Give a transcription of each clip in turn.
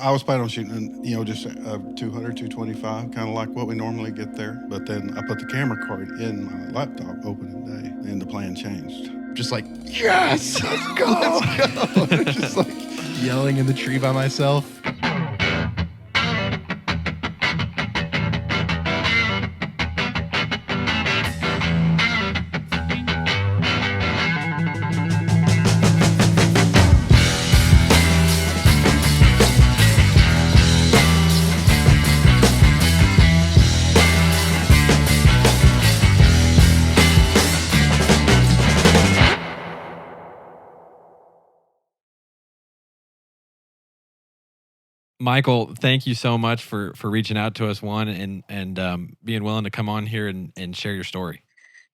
I was planning on shooting, just 200, 225, kind of like what we normally get there. But then I put the camera card in my laptop opening day, and the plan changed. Just like, yes, let's go, let's go. Just like Yelling in the tree by myself. Michael, thank you so much for reaching out to us, and being willing to come on here and share your story.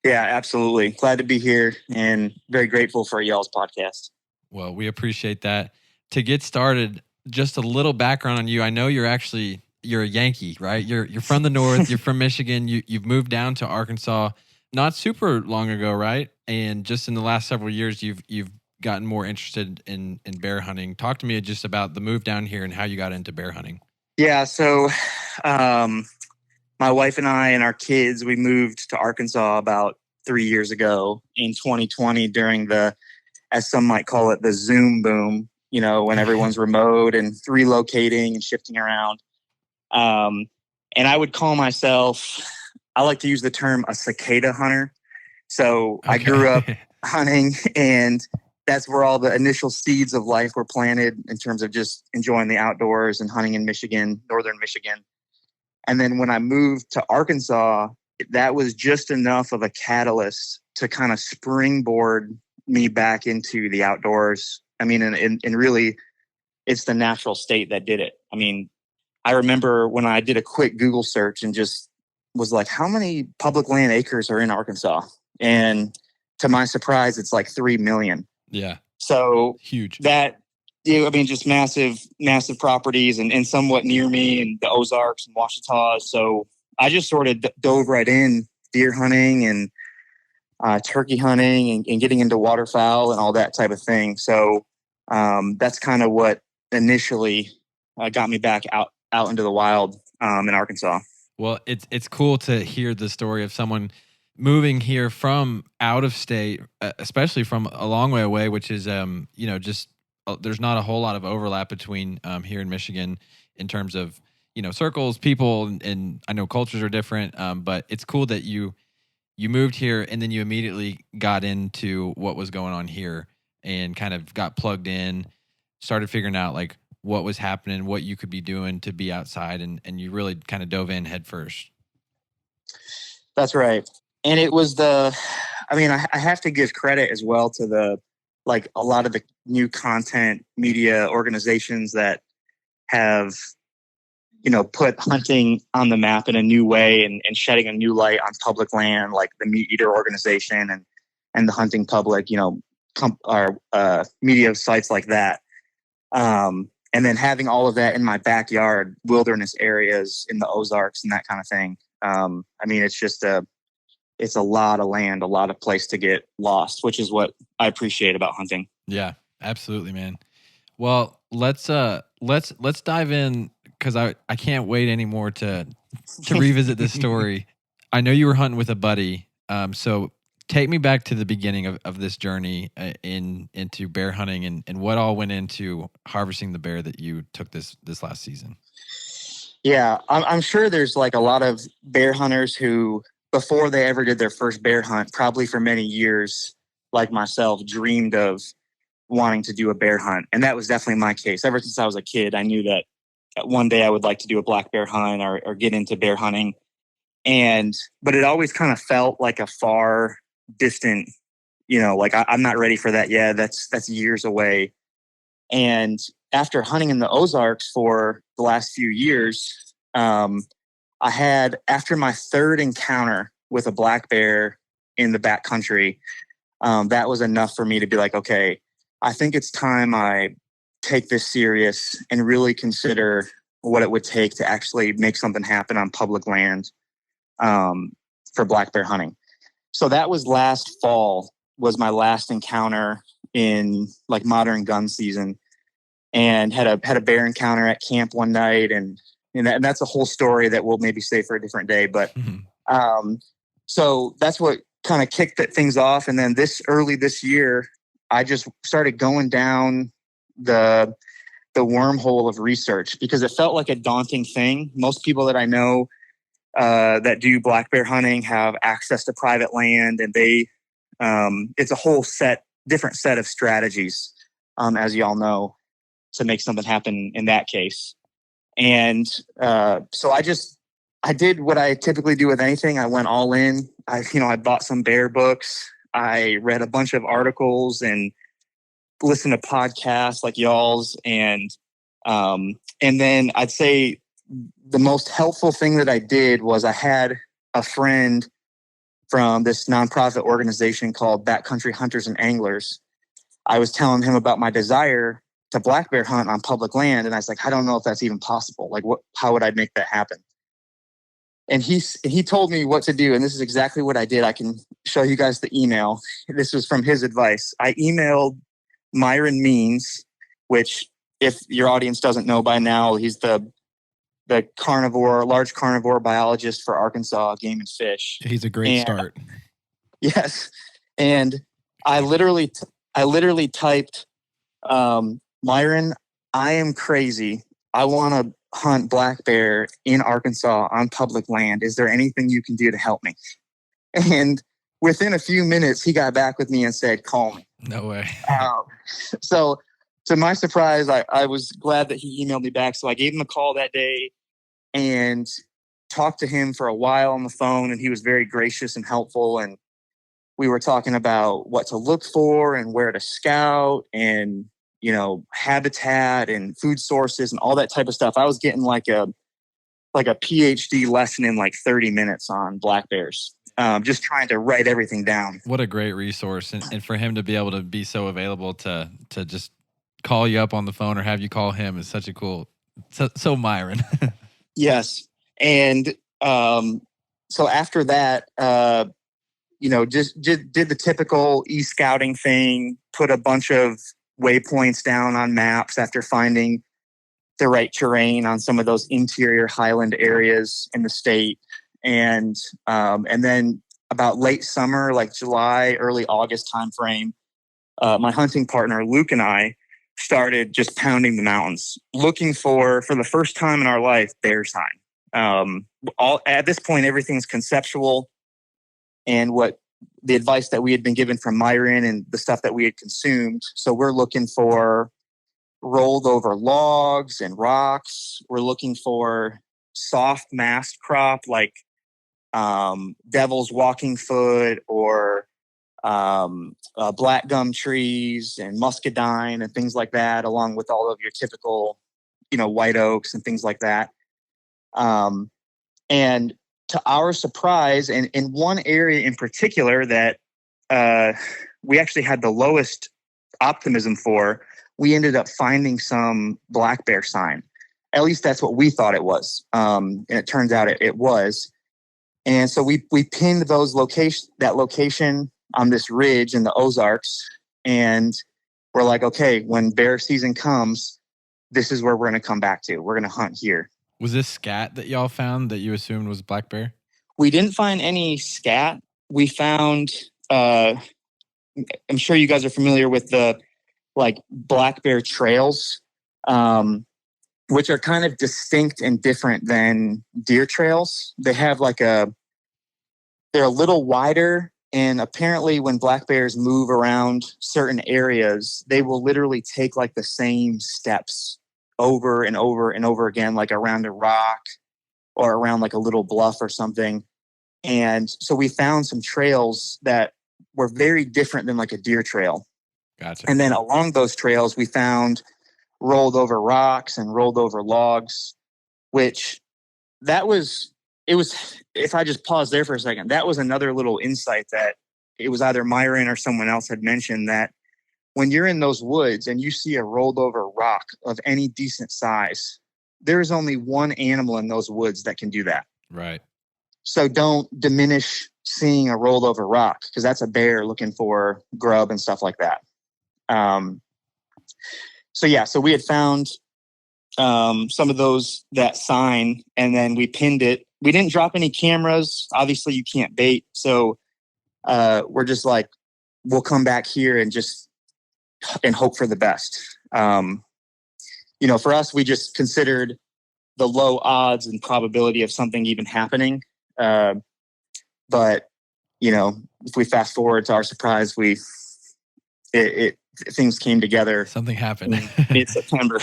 Yeah, absolutely. Glad to be here and very grateful for y'all's podcast. Well, we appreciate that. To get started, just a little background on you. I know you're a Yankee, right? You're from the North. You're from Michigan. You've moved down to Arkansas not super long ago, right? And just in the last several years, you've gotten more interested in bear hunting. Talk to me just about the move down here and how you got into bear hunting. Yeah, so my wife and I and our kids, we moved to Arkansas about 3 years ago in 2020 during the, as some might call it, the Zoom boom, when everyone's remote and relocating and shifting around. And I would call myself, I like to use the term a cicada hunter. So I grew up hunting, and that's where all the initial seeds of life were planted in terms of just enjoying the outdoors and hunting in Michigan, northern Michigan. And then when I moved to Arkansas, that was just enough of a catalyst to kind of springboard me back into the outdoors. I mean, and really, it's the natural state that did it. I mean, I remember when I did a quick Google search and just was like, how many public land acres are in Arkansas? And to my surprise, it's like 3 million. Yeah. So huge. Just massive properties and somewhat near me and the Ozarks and Ouachita. So I just sort of dove right in deer hunting and turkey hunting and getting into waterfowl and all that type of thing. So that's kind of what initially got me back out into the wild in Arkansas. Well, it's cool to hear the story of someone moving here from out of state, especially from a long way away, which is, there's not a whole lot of overlap between here in Michigan in terms of, circles, people, and I know cultures are different, but it's cool that you moved here and then you immediately got into what was going on here and kind of got plugged in, started figuring out like what was happening, what you could be doing to be outside, and you really kind of dove in head first. That's right. And it was I have to give credit as well to a lot of the new content media organizations that have, put hunting on the map in a new way and shedding a new light on public land, like the Meat Eater organization and the Hunting Public, media sites like that. And then having all of that in my backyard, wilderness areas in the Ozarks and that kind of thing. It's a lot of land, a lot of place to get lost, which is what I appreciate about hunting. Yeah, absolutely, man. Well, let's dive in because I can't wait anymore to revisit this story. I know you were hunting with a buddy, so take me back to the beginning of this journey into bear hunting and what all went into harvesting the bear that you took this last season. Yeah, I'm sure there's like a lot of bear hunters who, before they ever did their first bear hunt, probably for many years, like myself, dreamed of wanting to do a bear hunt. And that was definitely my case. Ever since I was a kid, I knew that one day I would like to do a black bear hunt or get into bear hunting. But it always kind of felt like a far distant, I'm not ready for that yet. That's years away. And after hunting in the Ozarks for the last few years, I had, after my third encounter with a black bear in the backcountry, that was enough for me to be like, okay, I think it's time I take this serious and really consider what it would take to actually make something happen on public land for black bear hunting. So that was last fall, was my last encounter in like modern gun season. and had a bear encounter at camp one night, and that's a whole story that we'll maybe save for a different day. But so that's what kind of kicked things off. And then early this year, I just started going down the wormhole of research because it felt like a daunting thing. Most people that I know that do black bear hunting have access to private land, and it's a whole different set of strategies, as y'all know, to make something happen in that case. And so I did what I typically do with anything. I went all in. I bought some bear books. I read a bunch of articles and listened to podcasts like y'all's. And then I'd say the most helpful thing that I did was I had a friend from this nonprofit organization called Backcountry Hunters and Anglers. I was telling him about my desire to black bear hunt on public land. And I was like, I don't know if that's even possible. Like, how would I make that happen? And he told me what to do. And this is exactly what I did. I can show you guys the email. This was from his advice. I emailed Myron Means, which, if your audience doesn't know by now, he's the large carnivore biologist for Arkansas Game and Fish. He's a great start. Yes. And I literally typed, Myron, I am crazy. I want to hunt black bear in Arkansas on public land. Is there anything you can do to help me? And within a few minutes, he got back with me and said, call me. No way. So to my surprise, I was glad that he emailed me back. So I gave him a call that day and talked to him for a while on the phone. And he was very gracious and helpful. And we were talking about what to look for and where to scout and, habitat and food sources and all that type of stuff. I was getting like a PhD lesson in like 30 minutes on black bears. Just trying to write everything down. What a great resource. And for him to be able to be so available to just call you up on the phone or have you call him is such a cool, so Myron. Yes. And so after that, just did the typical e-scouting thing, put a bunch of waypoints down on maps after finding the right terrain on some of those interior highland areas in the state. And then about late summer, like July, early August timeframe, my hunting partner, Luke, and I started just pounding the mountains, looking for the first time in our life, bear sign. At this point, everything's conceptual. And the advice that we had been given from Myron and the stuff that we had consumed. So we're looking for rolled over logs and rocks. We're looking for soft mast crop like devil's walking foot or black gum trees and muscadine and things like that, along with all of your typical, white oaks and things like that. And to our surprise, and in one area in particular that we actually had the lowest optimism for, we ended up finding some black bear sign. At least that's what we thought it was. And it turns out it was. And so we pinned that location on this ridge in the Ozarks. And we're like, okay, when bear season comes, this is where we're going to come back to. We're going to hunt here. Was this scat that y'all found that you assumed was black bear? We didn't find any scat. We found, I'm sure you guys are familiar with the black bear trails, which are kind of distinct and different than deer trails. They have they're a little wider, and apparently when black bears move around certain areas, they will literally take the same steps over and over and over again, like around a rock or around a little bluff or something. And so we found some trails that were very different than a deer trail. Gotcha. And then along those trails, we found rolled over rocks and rolled over logs, which if I just pause there for a second, that was another little insight that it was either Myron or someone else had mentioned, that when you're in those woods and you see a rolled over rock of any decent size, there is only one animal in those woods that can do that. Right. So don't diminish seeing a rolled over rock, because that's a bear looking for grub and stuff like that. so we had found some of that sign, and then we pinned it. We didn't drop any cameras. Obviously, you can't bait. So we're just like, we'll come back here and hope for the best. For us, we just considered the low odds and probability of something even happening. But, if we fast forward to our surprise, things came together. Something happened. Mid-September.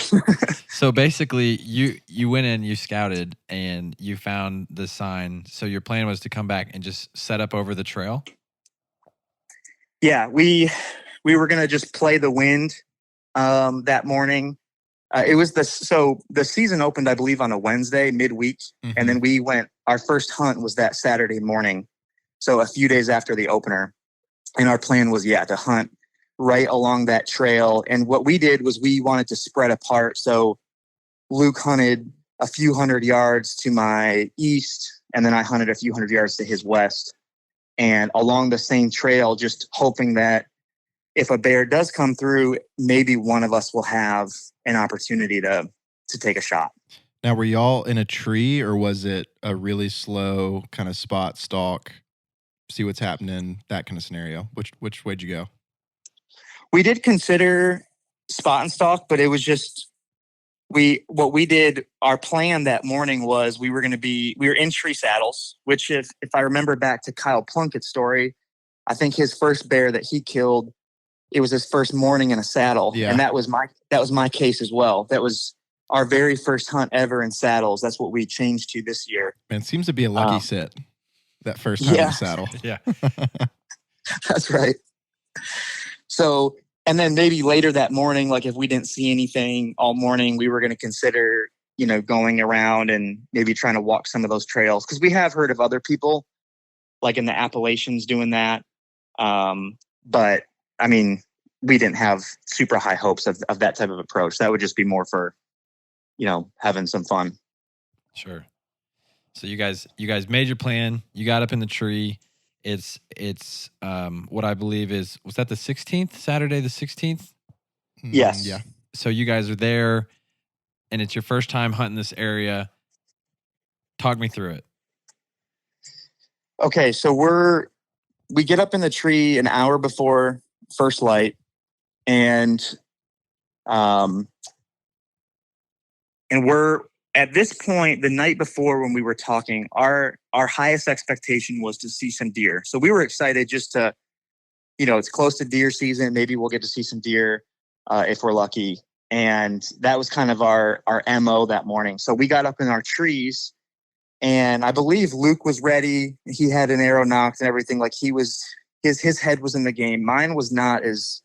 So basically, you went in, you scouted, and you found the sign. So your plan was to come back and just set up over the trail? Yeah, we were going to just play the wind that morning. The season opened, I believe, on a Wednesday, midweek. Mm-hmm. And then our first hunt was that Saturday morning. So a few days after the opener. And our plan was, to hunt right along that trail. And what we did was we wanted to spread apart. So Luke hunted a few hundred yards to my east, and then I hunted a few hundred yards to his west. And along the same trail, just hoping that if a bear does come through, maybe one of us will have an opportunity to take a shot. Now, were y'all in a tree, or was it a really slow kind of spot stalk, see what's happening, that kind of scenario? Which way'd you go? We did consider spot and stalk, but it was just what we did. Our plan that morning was we were in tree saddles, which if I remember back to Kyle Plunkett's story, I think his first bear that he killed, it was his first morning in a saddle. Yeah. And that was my case as well. That was our very first hunt ever in saddles. That's what we changed to this year. Man, it seems to be a lucky sit, that first time in the saddle. Yeah. That's right. So, and then maybe later that morning, like if we didn't see anything all morning, we were going to consider, going around and maybe trying to walk some of those trails. Because we have heard of other people, like in the Appalachians, doing that. But I mean, we didn't have super high hopes of that type of approach. That would just be more for, having some fun. Sure. So you guys made your plan. You got up in the tree. It's what I believe was that the 16th, Saturday the 16th? Yes. Yeah. So you guys are there, and it's your first time hunting this area. Talk me through it. Okay, so we get up in the tree an hour before first light, and we're at this point, the night before when we were talking, our highest expectation was to see some deer. So we were excited just to, it's close to deer season. Maybe we'll get to see some deer if we're lucky. And that was kind of our MO that morning. So we got up in our trees, and I believe Luke was ready. He had an arrow nocked and everything. Like his head was in the game. Mine was not as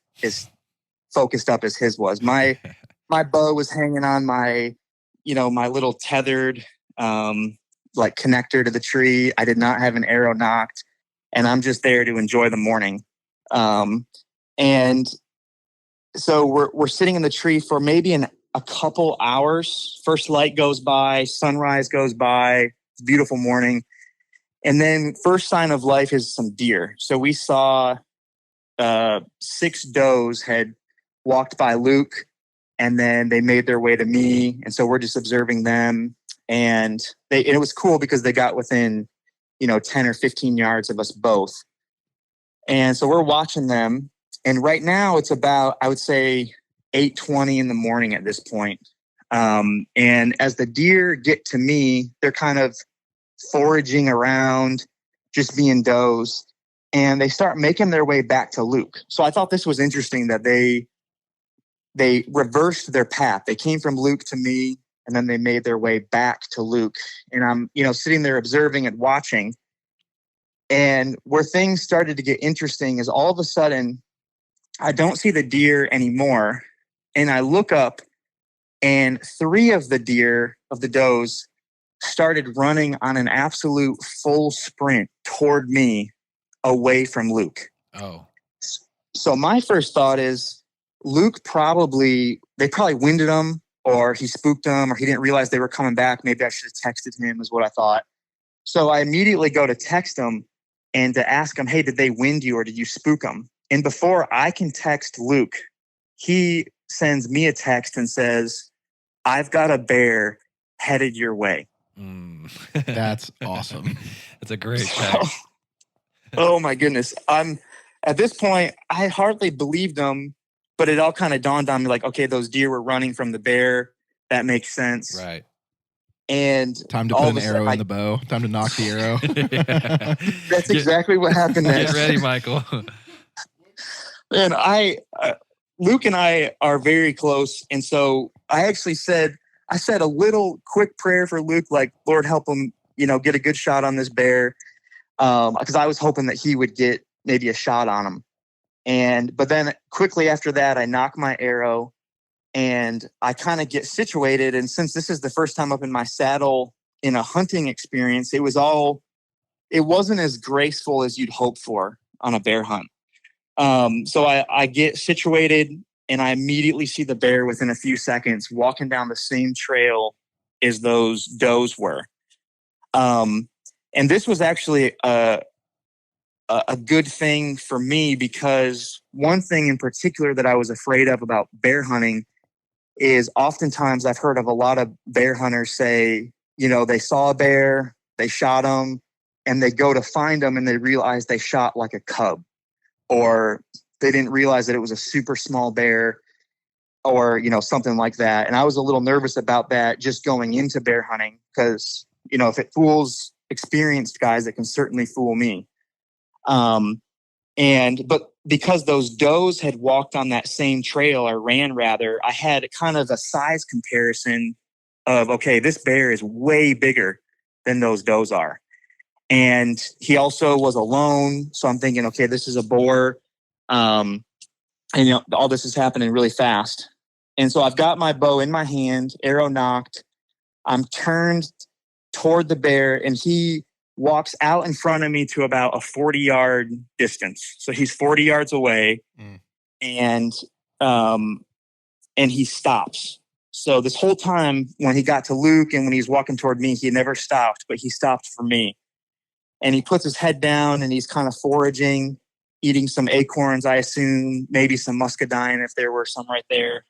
focused up as his was. My bow was hanging on my little tethered, connector to the tree. I did not have an arrow nocked, and I'm just there to enjoy the morning. And so we're sitting in the tree for maybe a couple hours. First light goes by, sunrise goes by, it's a beautiful morning. And then first sign of life is some deer. So we saw 6 does had walked by Luke, and then they made their way to me. And so we're just observing them. And it was cool because they got within, 10 or 15 yards of us both. And so we're watching them. And right now it's about, I would say, 8:20 in the morning at this point. And as the deer get to me, they're kind of foraging around, just being does. And they start making their way back to Luke. So I thought this was interesting that they reversed their path. They came from Luke to me, and then they made their way back to Luke. And I'm, sitting there observing and watching. And where things started to get interesting is all of a sudden, I don't see the deer anymore. And I look up, and 3 of the deer, of the does, started running on an absolute full sprint toward me away from Luke. Oh. So my first thought is, Luke they probably winded him, or he spooked them, or he didn't realize they were coming back. Maybe I should have texted him, is what I thought. So I immediately go to text him and to ask him, hey, did they wind you or did you spook them? And before I can text Luke, he sends me a text and says, "I've got a bear headed your way." That's awesome. That's a great text. Oh my goodness. At this point, I hardly believed him, but it all kind of dawned on me like, okay, those deer were running from the bear. That makes sense. Right. And Time to all put of an a sudden, arrow in the bow. Time to knock the arrow. that's exactly what happened next. Get ready, Michael. And Luke and I are very close. And so I said a little quick prayer for Luke, like, Lord, help him, get a good shot on this bear. Because I was hoping that he would get maybe a shot on him. But then quickly after that, I knock my arrow and I kind of get situated. And since this is the first time up in my saddle in a hunting experience, it wasn't as graceful as you'd hope for on a bear hunt. So I get situated and I immediately see the bear within a few seconds walking down the same trail as those does were. And this was actually a good thing for me, because one thing in particular that I was afraid of about bear hunting is oftentimes I've heard of a lot of bear hunters say, they saw a bear, they shot him, and they go to find him and they realize they shot like a cub, or they didn't realize that it was a super small bear, or, something like that. And I was a little nervous about that just going into bear hunting, because, if it fools experienced guys, it can certainly fool me. But because those does had walked on that same trail, or ran rather, I had kind of a size comparison of, okay, this bear is way bigger than those does are. And he also was alone. So I'm thinking, okay, this is a boar. And all this is happening really fast. And so I've got my bow in my hand, arrow knocked. I'm turned toward the bear, and he walks out in front of me to about a 40-yard distance. So he's 40 yards away, and he stops. So this whole time when he got to Luke and when he's walking toward me, he never stopped, but he stopped for me. And he puts his head down and he's kind of foraging, eating some acorns, I assume, maybe some muscadine if there were some right there.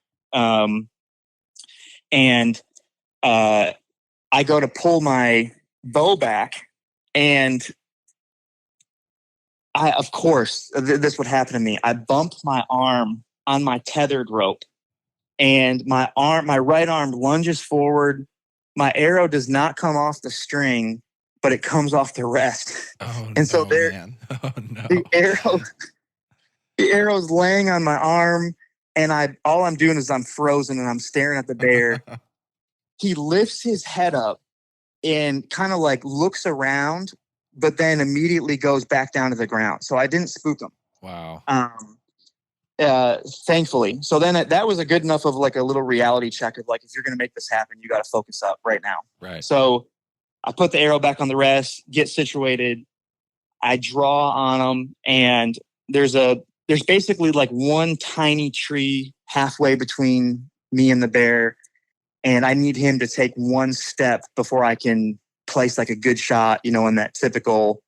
I go to pull my bow back, and of course, this would happen to me. I bumped my arm on my tethered rope, and my right arm lunges forward. My arrow does not come off the string, but it comes off the rest. Oh, and so there, man. Oh, no. the arrow's laying on my arm, and all I'm doing is I'm frozen and I'm staring at the bear. He lifts his head up and kind of like looks around, but then immediately goes back down to the ground. So I didn't spook him. Wow. Thankfully. So then that was a good enough of like a little reality check of like, if you're going to make this happen, you got to focus up right now. Right. So I put the arrow back on the rest, get situated. I draw on him, and there's basically like one tiny tree halfway between me and the bear. And I need him to take one step before I can place like a good shot, in that typical,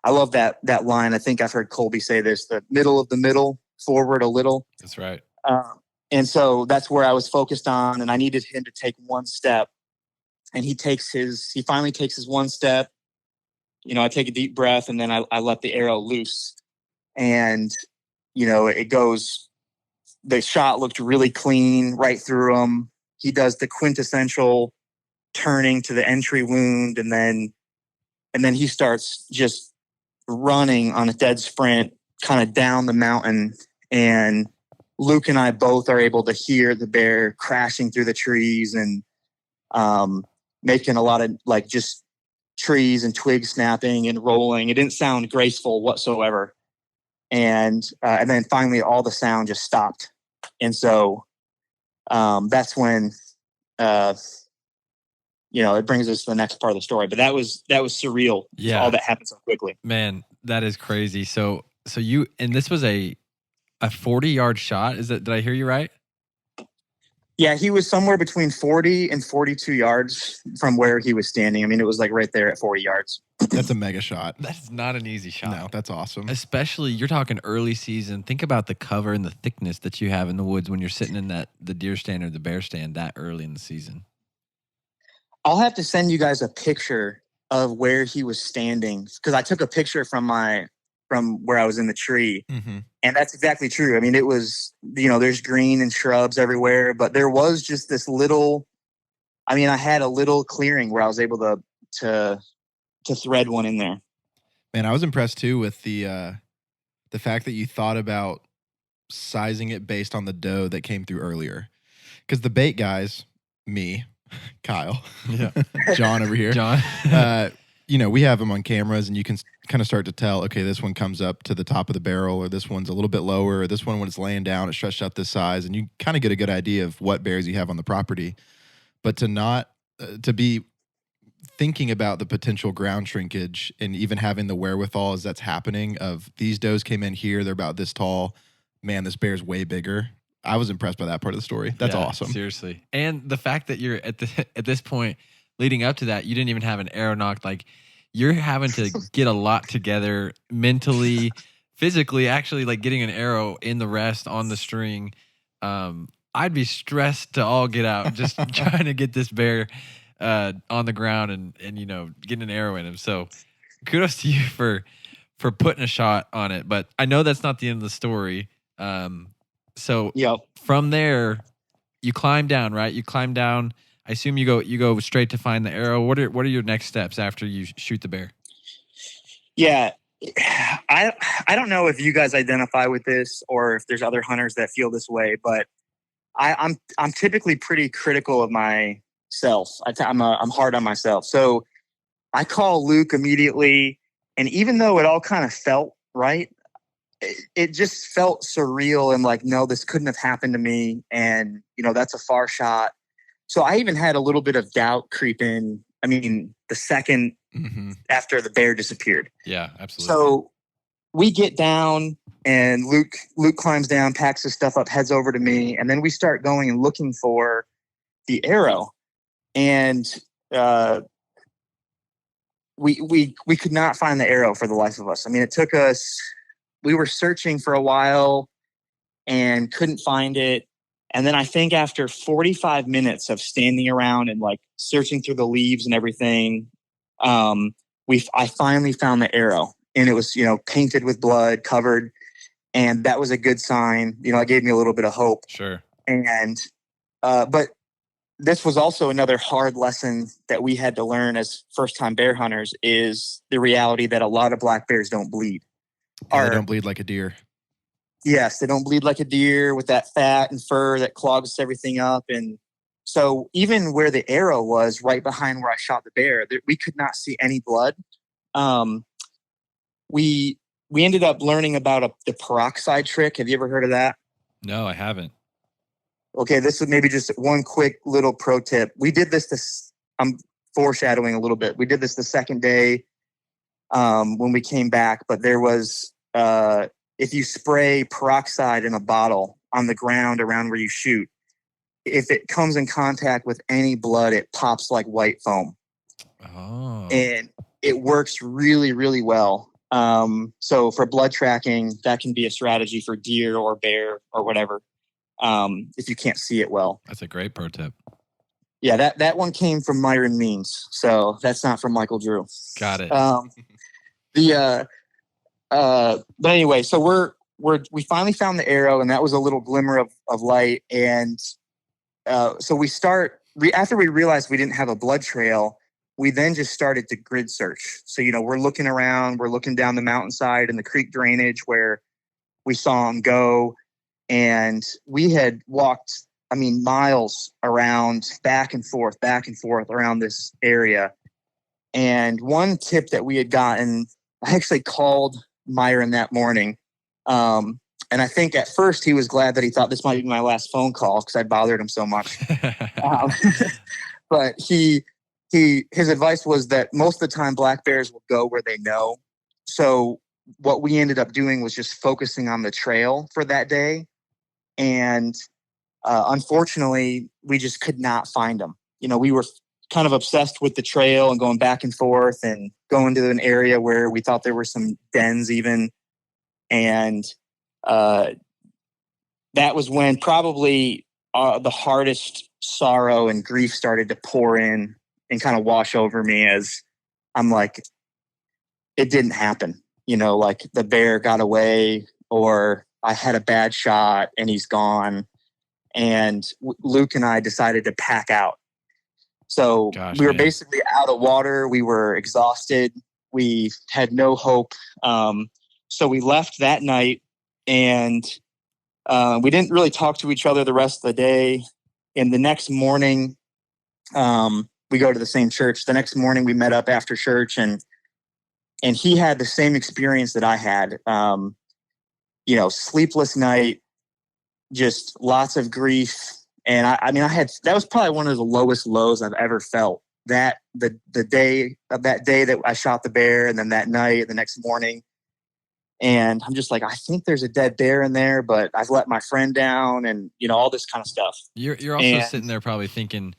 I love that line. I think I've heard Colby say this, the middle of the middle, forward a little. That's right. And so that's where I was focused on, and I needed him to take one step. And he finally takes his one step. I take a deep breath, and then I let the arrow loose. And, it goes, the shot looked really clean right through him. He does the quintessential turning to the entry wound, and then he starts just running on a dead sprint kind of down the mountain. And Luke and I both are able to hear the bear crashing through the trees and making a lot of like just trees and twigs snapping and rolling. It didn't sound graceful whatsoever. And then finally all the sound just stopped. And so that's when, it brings us to the next part of the story. But that was surreal. Yeah. All that happened so quickly. Man, that is crazy. So and this was a 40-yard shot. Did I hear you right? Yeah, he was somewhere between 40 and 42 yards from where he was standing. I mean, it was like right there at 40 yards. That's a mega shot. That's not an easy shot. No, that's awesome. Especially, you're talking early season. Think about the cover and the thickness that you have in the woods when you're sitting in the deer stand or the bear stand that early in the season. I'll have to send you guys a picture of where he was standing, because I took a picture from where I was in the tree. Mm-hmm. And that's exactly true. I mean, it was, there's green and shrubs everywhere, but there was just this little, I had a little clearing where I was able to thread one in there. Man, I was impressed too with the fact that you thought about sizing it based on the doe that came through earlier. Because the bait guys, me, Kyle, Yeah. John over here, John. we have them on cameras, and you can kind of start to tell, okay, this one comes up to the top of the barrel, or this one's a little bit lower, or this one, when it's laying down, it's stretched out this size, and you kind of get a good idea of what bears you have on the property. But to be thinking about the potential ground shrinkage and even having the wherewithal as that's happening of these does came in here, they're about this tall, man, this bear's way bigger. I was impressed by that part of the story. That's awesome. Seriously. And the fact that you're at this point leading up to that, you didn't even have an arrow nocked. Like, you're having to get a lot together mentally, physically, actually, like getting an arrow in the rest on the string. I'd be stressed to all get out just trying to get this bear on the ground and getting an arrow in him. So kudos to you for putting a shot on it. But I know that's not the end of the story. So Yep. From there, you climb down, right? You climb down. I assume you go straight to find the arrow. What are your next steps after you shoot the bear? Yeah. I don't know if you guys identify with this or if there's other hunters that feel this way, but I'm typically pretty critical of myself. I'm hard on myself. So I call Luke immediately, and even though it all kind of felt right, it just felt surreal and like, no, this couldn't have happened to me, and that's a far shot. So I even had a little bit of doubt creep in. The second after the bear disappeared. Yeah, absolutely. So we get down, and Luke climbs down, packs his stuff up, heads over to me, and then we start going and looking for the arrow. And we could not find the arrow for the life of us. It took us. We were searching for a while and couldn't find it. And then I think after 45 minutes of standing around and like searching through the leaves and everything, I finally found the arrow, and it was, painted with blood, covered. And that was a good sign. It gave me a little bit of hope. Sure. And, but this was also another hard lesson that we had to learn as first-time bear hunters, is the reality that a lot of black bears don't bleed. They don't bleed like a deer. Yes, they don't bleed like a deer with that fat and fur that clogs everything up. And so even where the arrow was, right behind where I shot the bear, we could not see any blood. We ended up learning about the peroxide trick. Have you ever heard of that? No, I haven't. Okay, this is maybe just one quick little pro tip. We did this. I'm foreshadowing a little bit. We did this the second day when we came back, but there was if you spray peroxide in a bottle on the ground around where you shoot, if it comes in contact with any blood, it pops like white foam. Oh. And it works really, really well. So for blood tracking, that can be a strategy for deer or bear or whatever, if you can't see it well. That's a great pro tip. Yeah, that one came from Myron Means, so that's not from Michael Drew. Got it. But anyway, so we finally found the arrow, and that was a little glimmer of light. And so we after we realized we didn't have a blood trail, we then just started to grid search. So, we're looking around, we're looking down the mountainside and the creek drainage where we saw him go. And we had walked, miles around, back and forth around this area. And one tip that we had gotten, I actually called Myron that morning. And I think at first he was glad that he thought this might be my last phone call because I bothered him so much. But his advice was that most of the time black bears will go where they know. So what we ended up doing was just focusing on the trail for that day. And unfortunately, we just could not find them. We were kind of obsessed with the trail and going back and forth and going to an area where we thought there were some dens even. And that was when probably the hardest sorrow and grief started to pour in and kind of wash over me, as I'm like, it didn't happen. Like the bear got away, or I had a bad shot and he's gone. And Luke and I decided to pack out. So we were basically out of water. We were exhausted. We had no hope. So we left that night, and we didn't really talk to each other the rest of the day. And the next morning, we go to the same church. The next morning we met up after church, and he had the same experience that I had. Sleepless night, just lots of grief. And that was probably one of the lowest lows I've ever felt. That the day that I shot the bear, and then that night, the next morning. And I'm just like, I think there's a dead bear in there, but I've let my friend down, and all this kind of stuff. You're also sitting there probably thinking,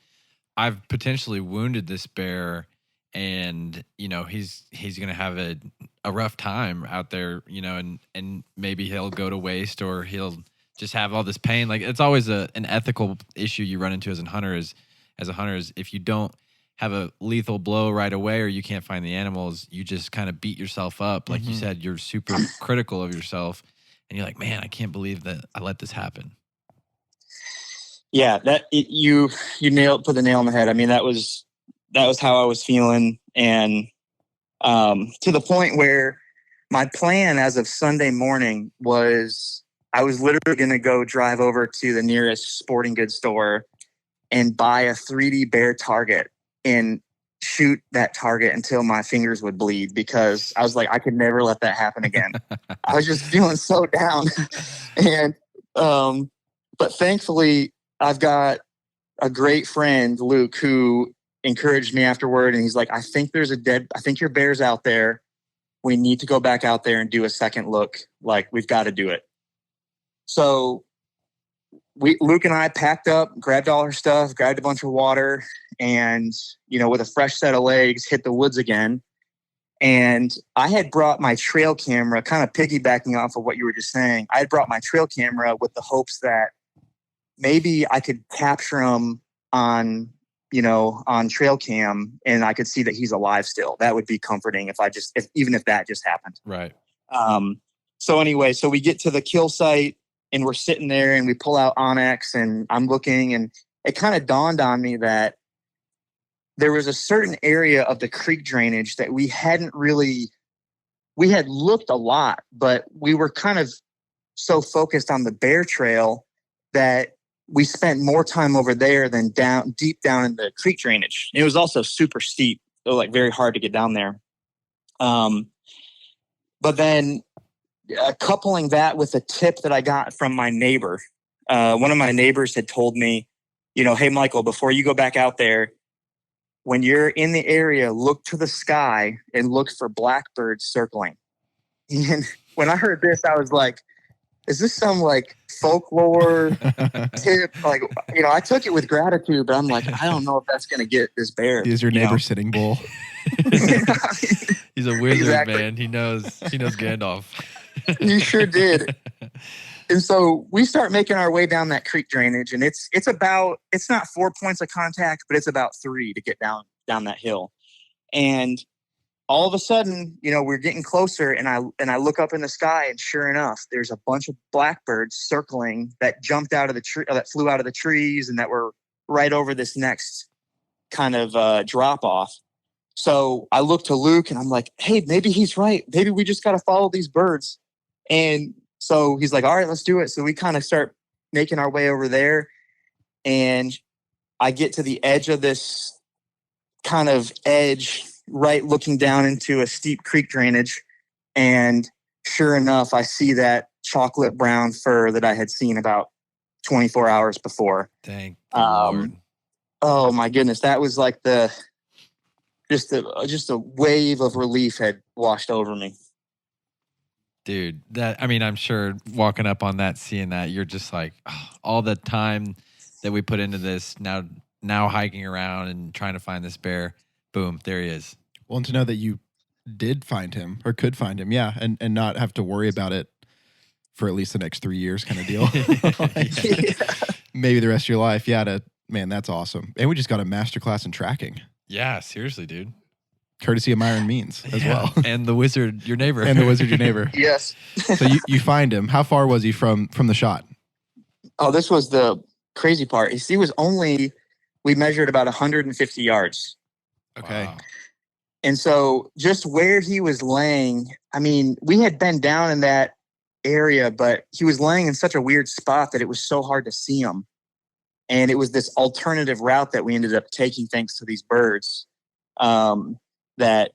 I've potentially wounded this bear, and he's gonna have a rough time out there, and maybe he'll go to waste, or he'll just have all this pain. Like, it's always an ethical issue you run into as a hunter is if you don't have a lethal blow right away, or you can't find the animals, you just kind of beat yourself up. Like you said, you're super critical of yourself, and you're like, man, I can't believe that I let this happen. Yeah, you put the nail on the head. I mean, that was how I was feeling. And to the point where my plan as of Sunday morning was, I was literally going to go drive over to the nearest sporting goods store and buy a 3D bear target and shoot that target until my fingers would bleed, because I was like, I could never let that happen again. I was just feeling so down. And but thankfully, I've got a great friend, Luke, who encouraged me afterward. And he's like, I think your bear's out there. We need to go back out there and do a second look. Like, we've got to do it. So Luke and I packed up, grabbed all our stuff, grabbed a bunch of water, and, with a fresh set of legs, hit the woods again. And I had brought my trail camera, kind of piggybacking off of what you were just saying. I had brought my trail camera with the hopes that maybe I could capture him on trail cam, and I could see that he's alive still. That would be comforting even if that just happened. Right. So anyway, so we get to the kill site, and we're sitting there, and we pull out Onyx, and I'm looking, and it kind of dawned on me that there was a certain area of the creek drainage that we had looked a lot, but we were kind of so focused on the bear trail that we spent more time over there than deep down in the creek drainage. It was also super steep, so like very hard to get down there. But then coupling that with a tip that I got from my neighbor, one of my neighbors had told me, hey, Michael, before you go back out there, when you're in the area, look to the sky and look for blackbirds circling. And when I heard this, I was like, is this some like folklore tip? Like, I took it with gratitude, but I'm like, I don't know if that's going to get this bear. Is your neighbor Sitting Bull? He's a wizard, man. He knows Gandalf. He sure did. And so we start making our way down that creek drainage, and it's not 4 points of contact, but it's about 3 to get down that hill. And all of a sudden, we're getting closer, and I look up in the sky, and sure enough, there's a bunch of blackbirds circling that jumped out of the tree, that flew out of the trees, and that were right over this next kind of drop off. So I look to Luke, and I'm like, hey, maybe he's right. Maybe we just got to follow these birds. And so he's like, all right, let's do it. So we kind of start making our way over there, and I get to the edge of this kind of edge, right, looking down into a steep creek drainage. And sure enough, I see that chocolate brown fur that I had seen about 24 hours before. Thank the Lord. Oh my goodness. That was like just a wave of relief had washed over me. Dude, I'm sure walking up on that, seeing that, you're just like, oh, all the time that we put into this, now now hiking around and trying to find this bear. Boom, there he is. Well, and to know that you did find him or could find him, yeah, and not have to worry about it for at least the next 3 years kind of deal. Maybe the rest of your life. Yeah, man, that's awesome. And we just got a masterclass in tracking. Yeah, seriously, dude. Courtesy of Myron Means as well. And the wizard, your neighbor. And the wizard, your neighbor. Yes. So you find him. How far was he from the shot? Oh, this was the crazy part. He was only, we measured about 150 yards. Okay. Wow. And so just where he was laying, I mean, we had been down in that area, but he was laying in such a weird spot that it was so hard to see him. And it was this alternative route that we ended up taking thanks to these birds, that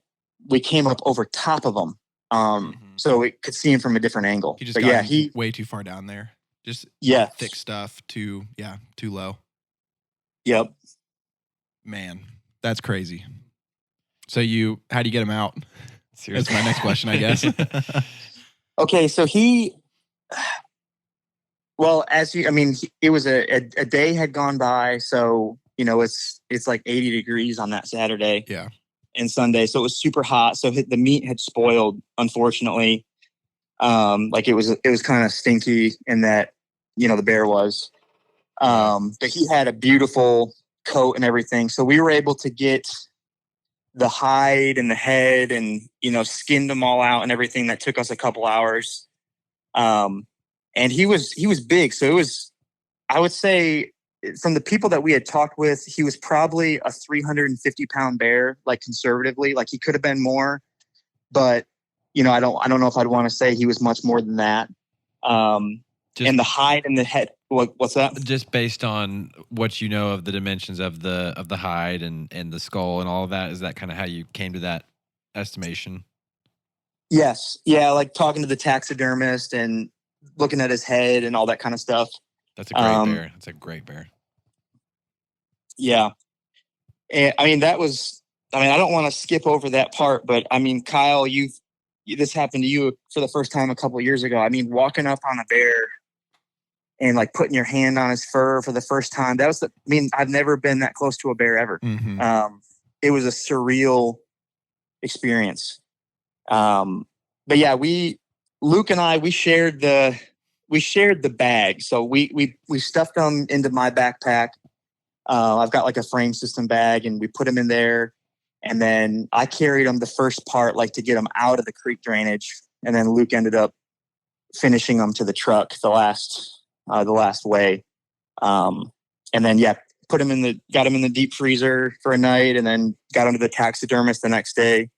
we came up over top of them. So we could see him from a different angle. He just got way too far down there. Just thick stuff, too low. Yep. Man, that's crazy. So how do you get him out? Seriously. That's my next question, I guess. Okay, so it was a day had gone by, so it's like 80 degrees on that Saturday. Yeah. And Sunday, so it was super hot. So the meat had spoiled, unfortunately. Like it was kind of stinky in that, the bear was. But he had a beautiful coat and everything. So we were able to get the hide and the head and, skinned them all out and everything. That took us a couple hours. And he was big. So it was, I would say, from the people that we had talked with, he was probably a 350-pound bear, like conservatively. Like he could have been more, but I don't know if I'd want to say he was much more than that. And the hide and the head. What's that? Just based on what you know of the dimensions of the hide and the skull and all of that, is that kind of how you came to that estimation? Yes. Yeah, like talking to the taxidermist and looking at his head and all that kind of stuff. That's a great bear. That's a great bear. Yeah. And I don't want to skip over that part, but Kyle, this happened to you for the first time a couple of years ago. Walking up on a bear and like putting your hand on his fur for the first time. I've never been that close to a bear ever. Mm-hmm. It was a surreal experience. But yeah, Luke and I, we shared the bag. So we stuffed them into my backpack. I've got like a frame system bag, and we put them in there. And then I carried them the first part, like to get them out of the creek drainage. And then Luke ended up finishing them to the truck the last way. And then, got them in the deep freezer for a night, and then got them to the taxidermist the next day.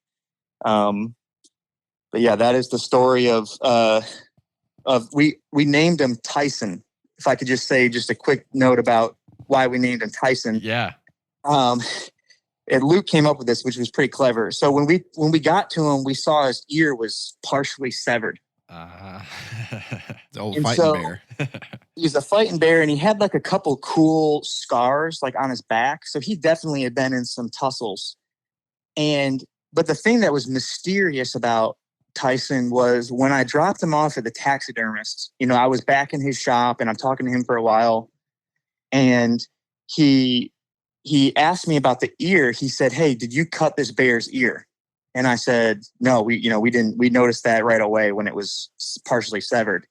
But yeah, that is the story of we named him Tyson. If I could just say just a quick note about why we named him Tyson. Yeah. And Luke came up with this, which was pretty clever. So when we got to him, we saw his ear was partially severed. It's old fighting bear. He's a fighting bear, and he had like a couple cool scars like on his back. So he definitely had been in some tussles. But the thing that was mysterious about Tyson was when I dropped him off at the taxidermist, I was back in his shop and I'm talking to him for a while, and he asked me about the ear. He said, "Hey, did you cut this bear's ear?" And I said, "No, we didn't. We noticed that right away when it was partially severed."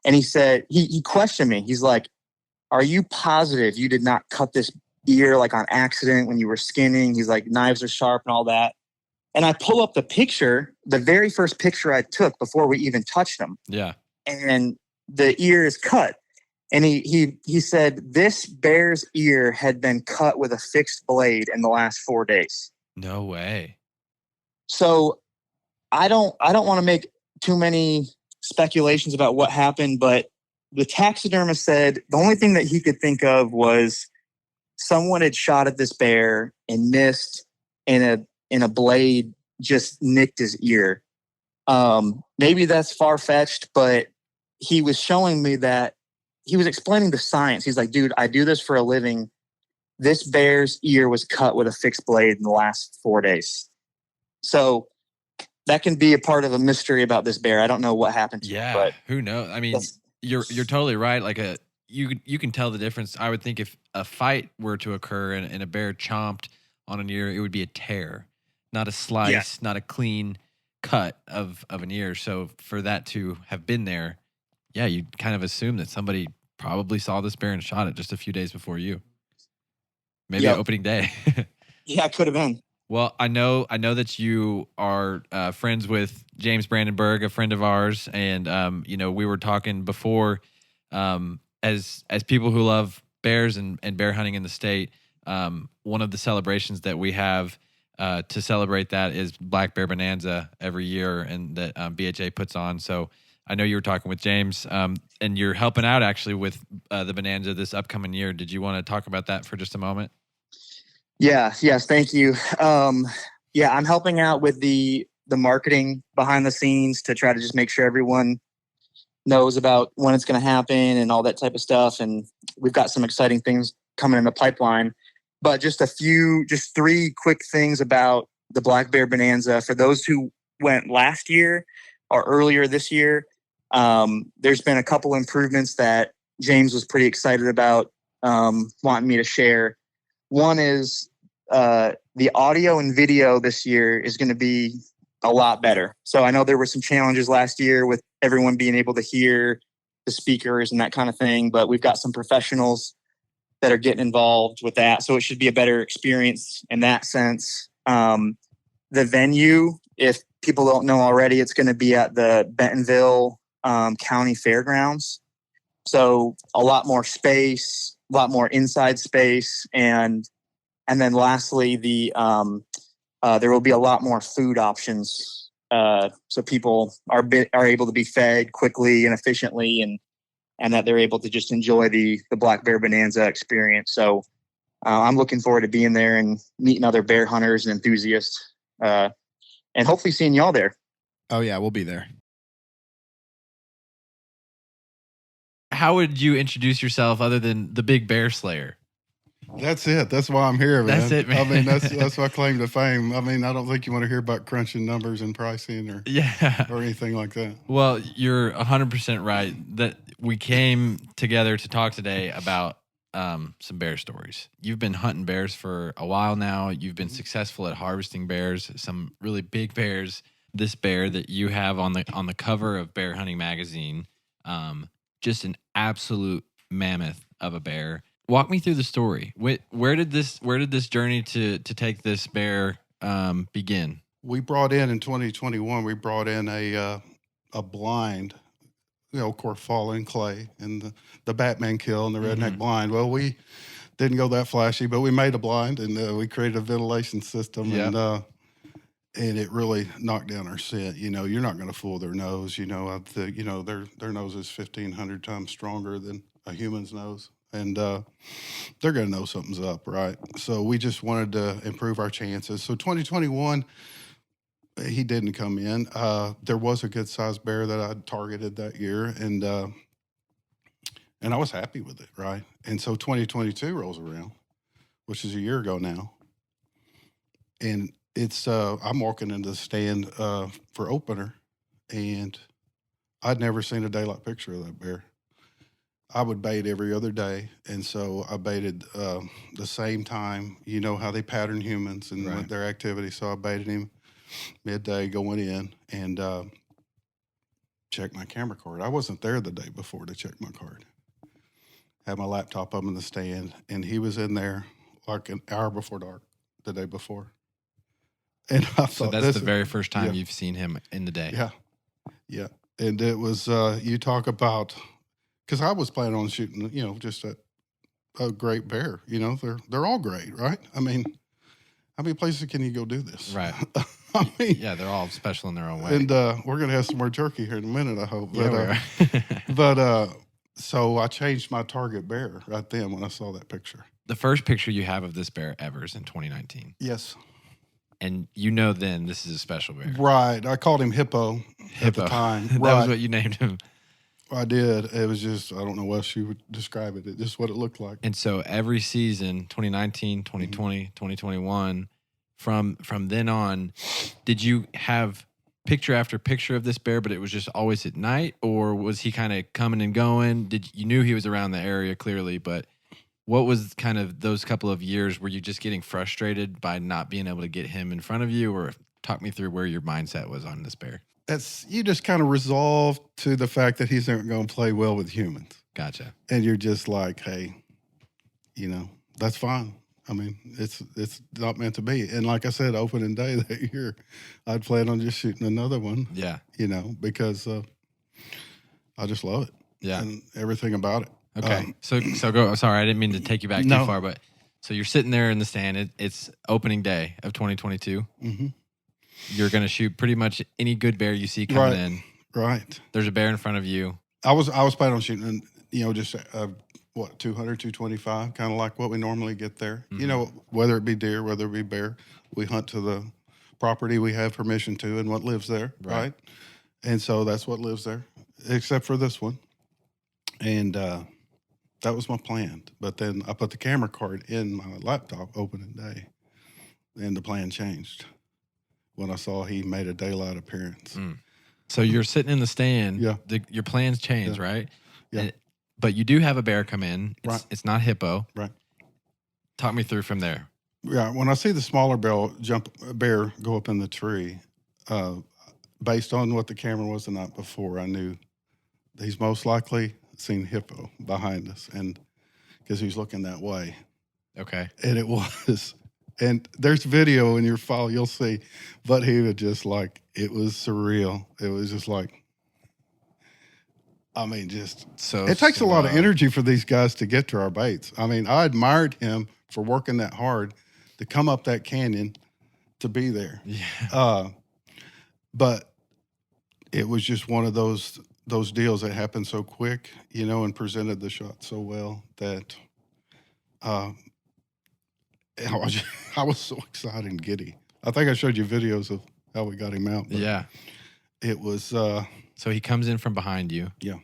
And he said, he questioned me. He's like, "Are you positive you did not cut this ear like on accident when you were skinning?" He's like, "Knives are sharp and all that." And I pull up the picture, the very first picture I took before we even touched him. Yeah. And the ear is cut. And he said this bear's ear had been cut with a fixed blade in the last 4 days. No way. So I don't want to make too many speculations about what happened, but the taxidermist said the only thing that he could think of was someone had shot at this bear and missed, and a blade just nicked his ear. Maybe that's far-fetched, but he was showing me that he was explaining the science. He's like, "Dude, I do this for a living. This bear's ear was cut with a fixed blade in the last 4 days." So that can be a part of a mystery about this bear. I don't know what happened to him, but who knows? You're totally right. Like you can tell the difference. I would think if a fight were to occur and a bear chomped on an ear, it would be a tear, not a slice, not a clean cut of an ear. So for that to have been there, yeah, you'd kind of assume that somebody probably saw this bear and shot it just a few days before you. Maybe opening day. Yeah, it could have been. Well, I know that you are friends with James Brandenburg, a friend of ours, and we were talking before. As people who love bears and bear hunting in the state, one of the celebrations that we have to celebrate that is Black Bear Bonanza every year, and that BHA puts on. So I know you were talking with James, and you're helping out actually with the Bonanza this upcoming year. Did you want to talk about that for just a moment? Yeah. Yes. Thank you. I'm helping out with the marketing behind the scenes to try to just make sure everyone knows about when it's going to happen and all that type of stuff. And we've got some exciting things coming in the pipeline. But just three quick things about the Black Bear Bonanza. For those who went last year or earlier this year, there's been a couple improvements that James was pretty excited about wanting me to share. One is the audio and video this year is going to be a lot better. So I know there were some challenges last year with everyone being able to hear the speakers and that kind of thing, but we've got some professionals that are getting involved with that. So it should be a better experience in that sense. The venue, if people don't know already, it's going to be at the Bentonville County Fairgrounds. So a lot more space, a lot more inside space, and then lastly, there will be a lot more food options, so people are able to be fed quickly and efficiently, and that they're able to just enjoy the Black Bear Bonanza experience. So I'm looking forward to being there and meeting other bear hunters and enthusiasts, and hopefully seeing y'all there. Oh yeah, we'll be there. How would you introduce yourself other than the Big Bear Slayer? That's it. That's why I'm here, man. That's it, man. I mean, that's my claim to fame. I mean, I don't think you want to hear about crunching numbers and pricing or anything like that. Well, you're 100% right that we came together to talk today about some bear stories. You've been hunting bears for a while now. You've been successful at harvesting bears, some really big bears. This bear that you have on the cover of Bear Hunting Magazine, just an absolute mammoth of a bear. Walk me through the story. Where did this journey to take this bear begin? We brought in 2021. We brought in a blind, of course, fallen clay and the Batman kill and the redneck blind. Well, we didn't go that flashy, but we made a blind and we created a ventilation system and it really knocked down our scent. You're not going to fool their nose. Their nose is 1,500 times stronger than a human's nose. And they're going to know something's up, right? So we just wanted to improve our chances. So 2021, he didn't come in. There was a good-sized bear that I targeted that year, and I was happy with it, right? And so 2022 rolls around, which is a year ago now, and it's I'm walking into the stand for opener, and I'd never seen a daylight picture of that bear. I would bait every other day, and so I baited the same time. You know how they pattern humans and their activity, so I baited him midday going in and checked my camera card. I wasn't there the day before to check my card. Had my laptop up in the stand, and he was in there like an hour before dark the day before. And I thought, so that's the very first time you've seen him in the day. Yeah. And it was you talk about. Because I was planning on shooting, just a great bear. They're all great, right? I mean, how many places can you go do this? Right. I mean, yeah, they're all special in their own way. And we're going to have some more turkey here in a minute, I hope. Yeah, But so I changed my target bear right then when I saw that picture. The first picture you have of this bear ever is in 2019. Yes. And then this is a special bear. Right. I called him Hippo. At the time. That was what you named him. I did. It was just, I don't know what else you would describe it. It's just what it looked like. And so every season, 2019, 2020, 2021, from then on, did you have picture after picture of this bear, but it was just always at night, or was he kind of coming and going? You knew he was around the area clearly, but what was kind of those couple of years? Were you just getting frustrated by not being able to get him in front of you, or talk me through where your mindset was on this bear? You just kind of resolve to the fact that he's not going to play well with humans. Gotcha. And you're just like, hey, that's fine. I mean, it's not meant to be. And like I said, opening day that year, I'd plan on just shooting another one. Yeah. Because I just love it. Yeah. And everything about it. Okay. So go. Sorry, I didn't mean to take you back too far, but so you're sitting there in the stand. It's opening day of 2022. Mm-hmm. You're going to shoot pretty much any good bear you see coming in. Right. There's a bear in front of you. I was planning on shooting, just 200, 225, kind of like what we normally get there. Mm-hmm. Whether it be deer, whether it be bear, we hunt to the property we have permission to and what lives there, right? And so that's what lives there, except for this one. And that was my plan. But then I put the camera card in my laptop opening day, and the plan changed when I saw he made a daylight appearance. So you're sitting in the stand. Yeah. Your plans change, right? Yeah. But you do have a bear come in. It's not Hippo. Right. Talk me through from there. Yeah. When I see the smaller bear go up in the tree, based on what the camera was the night before, I knew he's most likely seen Hippo behind us, and because he's looking that way. Okay. And it was, and there's video in your file, you'll see, but he was just like, it was surreal. It was just like, so it takes a lot of energy for these guys to get to our baits. I mean, I admired him for working that hard to come up that canyon to be there. Yeah. But it was just one of those deals that happened so quick, and presented the shot so well that I was so excited and giddy. I think I showed you videos of how we got him out. Yeah. It was. So he comes in from behind you. Yeah.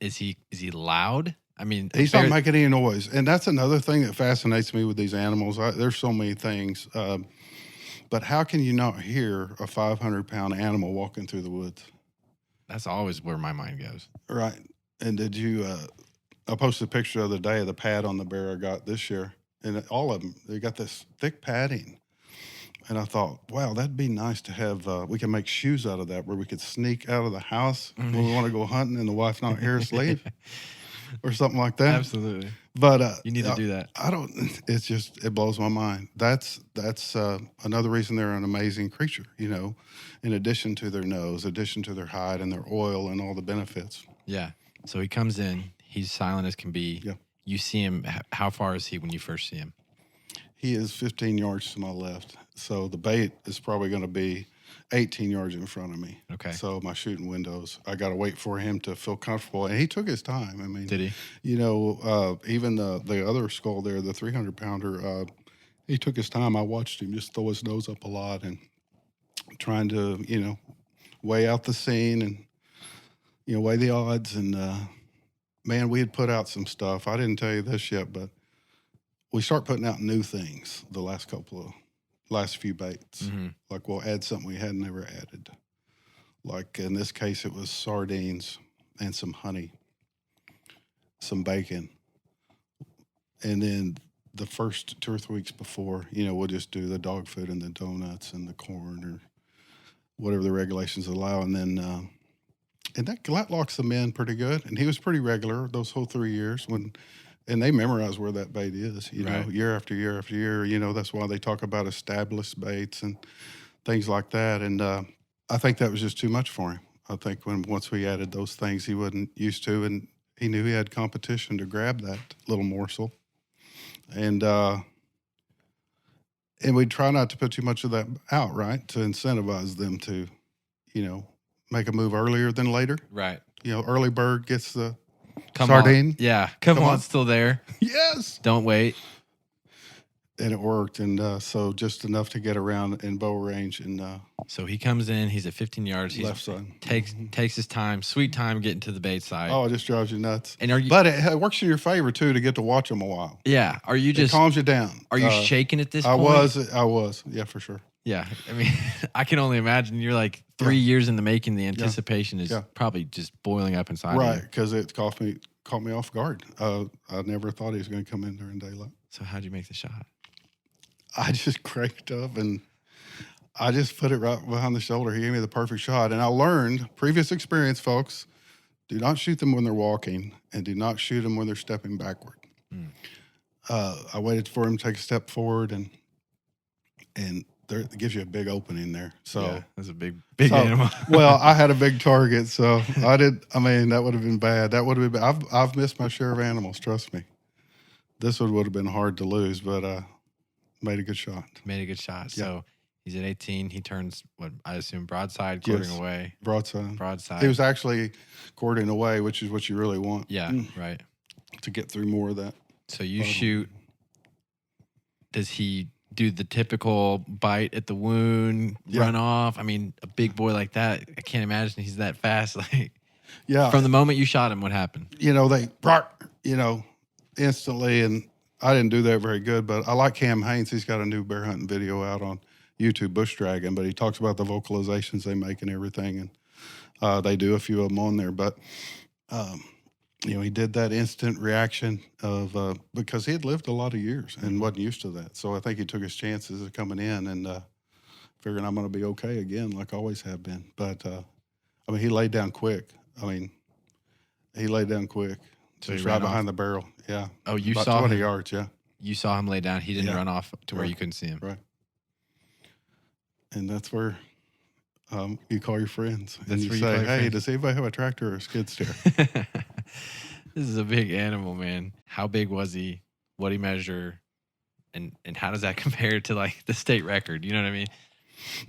Is he loud? I mean, he's not making any noise, and that's another thing that fascinates me with these animals. There's so many things, but how can you not hear a 500-pound animal walking through the woods? That's always where my mind goes. Right. And did you? I posted a picture the other day of the pad on the bear I got this year, and all of them, they got this thick padding. And I thought, wow, that'd be nice to have. We can make shoes out of that, where we could sneak out of the house when we want to go hunting, and the wife not hear us leave, or something like that. Absolutely. But you need to do that. I don't. It's just, it blows my mind. That's another reason they're an amazing creature. In addition to their nose, addition to their hide and their oil and all the benefits. Yeah. So he comes in. He's silent as can be. Yeah. You see him. How far is he when you first see him? He is 15 yards to my left. So the bait is probably going to be 18 yards in front of me. Okay. So my shooting windows, I got to wait for him to feel comfortable. And he took his time. I mean, did he? Even the other skull there, the 300-pounder, he took his time. I watched him just throw his nose up a lot and trying to, weigh out the scene and, weigh the odds. And, man, we had put out some stuff. I didn't tell you this yet, but we start putting out new things the last few baits. Mm-hmm. Like we'll add something we had never added. Like in this case, it was sardines and some honey, some bacon. And then the first 2 or 3 weeks before, we'll just do the dog food and the donuts and the corn or whatever the regulations allow. And then, and that locks them in pretty good. And he was pretty regular those whole 3 years and they memorize where that bait is, right. Year after year after year. That's why they talk about established baits and things like that. And I think that was just too much for him. I think once we added those things he wasn't used to, and he knew he had competition to grab that little morsel. And we'd try not to put too much of that out, right, to incentivize them to, make a move earlier than later. Right. Early bird gets the Come sardine. On. Yeah. Come on, still there. Yes. Don't wait. And it worked. And so just enough to get around in bow range. And so he comes in. He's at 15 yards. He's left side. Takes his time. Sweet time getting to the bait side. Oh, it just drives you nuts. And but it works in your favor, too, to get to watch them a while. Yeah. Are you just... It calms you down. Are you shaking at this point? point? I was. Yeah, for sure. Yeah. I mean, I can only imagine you're like 3 years in the making. The anticipation is probably just boiling up inside Right, of you. because it caught me off guard. I never thought he was going to come in during daylight. So how'd you make the shot? I just cranked up and I just put it right behind the shoulder. He gave me the perfect shot. And I learned, previous experience, folks, do not shoot them when they're walking and do not shoot them when they're stepping backward. I waited for him to take a step forward and it gives you a big opening there. So that's a big animal. Well, I had a big target, so I mean, that would have been bad. That would have been bad. I've missed my share of animals, trust me. This would have been hard to lose, but made a good shot. Yeah. So he's at 18. He turns, what I assume, broadside, quartering away. Broadside. He was actually quartering away, which is what you really want. Yeah, right. To get through more of that. So you shoot. Does he do the typical bite at the wound, run off? I mean, a big boy like that, I can't imagine he's that fast. Like, from the moment you shot him, what happened? They, instantly, and I didn't do that very good, but I like Cam Haynes. He's got a new bear hunting video out on YouTube, Bush Dragon, but he talks about the vocalizations they make and everything, and they do a few of them on there, but he did that instant reaction of because he had lived a lot of years and wasn't used to that. So I think he took his chances of coming in and figuring I'm going to be okay again, like I always have been. But he laid down quick. So Just right behind the barrel. Yeah. Oh, you about saw 20 him. yards. Yeah. You saw him lay down. He didn't run off to where you couldn't see him. Right. And that's where you call your friends and you say, "Hey, does anybody have a tractor or a skid steer?" This is a big animal, man. How big was he? What did he measure? And how does that compare to like the state record? You know what I mean?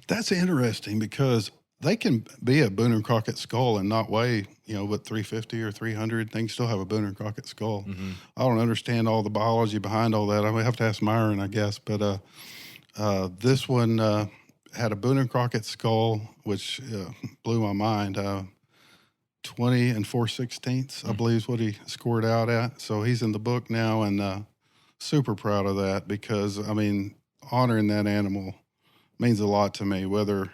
That's interesting because they can be a Boone and Crockett skull and not weigh, what, 350 or 300. They can still have a Boone and Crockett skull. Mm-hmm. I don't understand all the biology behind all that. I would have to ask Myron, I guess. But this one had a Boone and Crockett skull, which blew my mind. 20 and 4/16, I believe is what he scored out at. So he's in the book now, and super proud of that because, honoring that animal means a lot to me, whether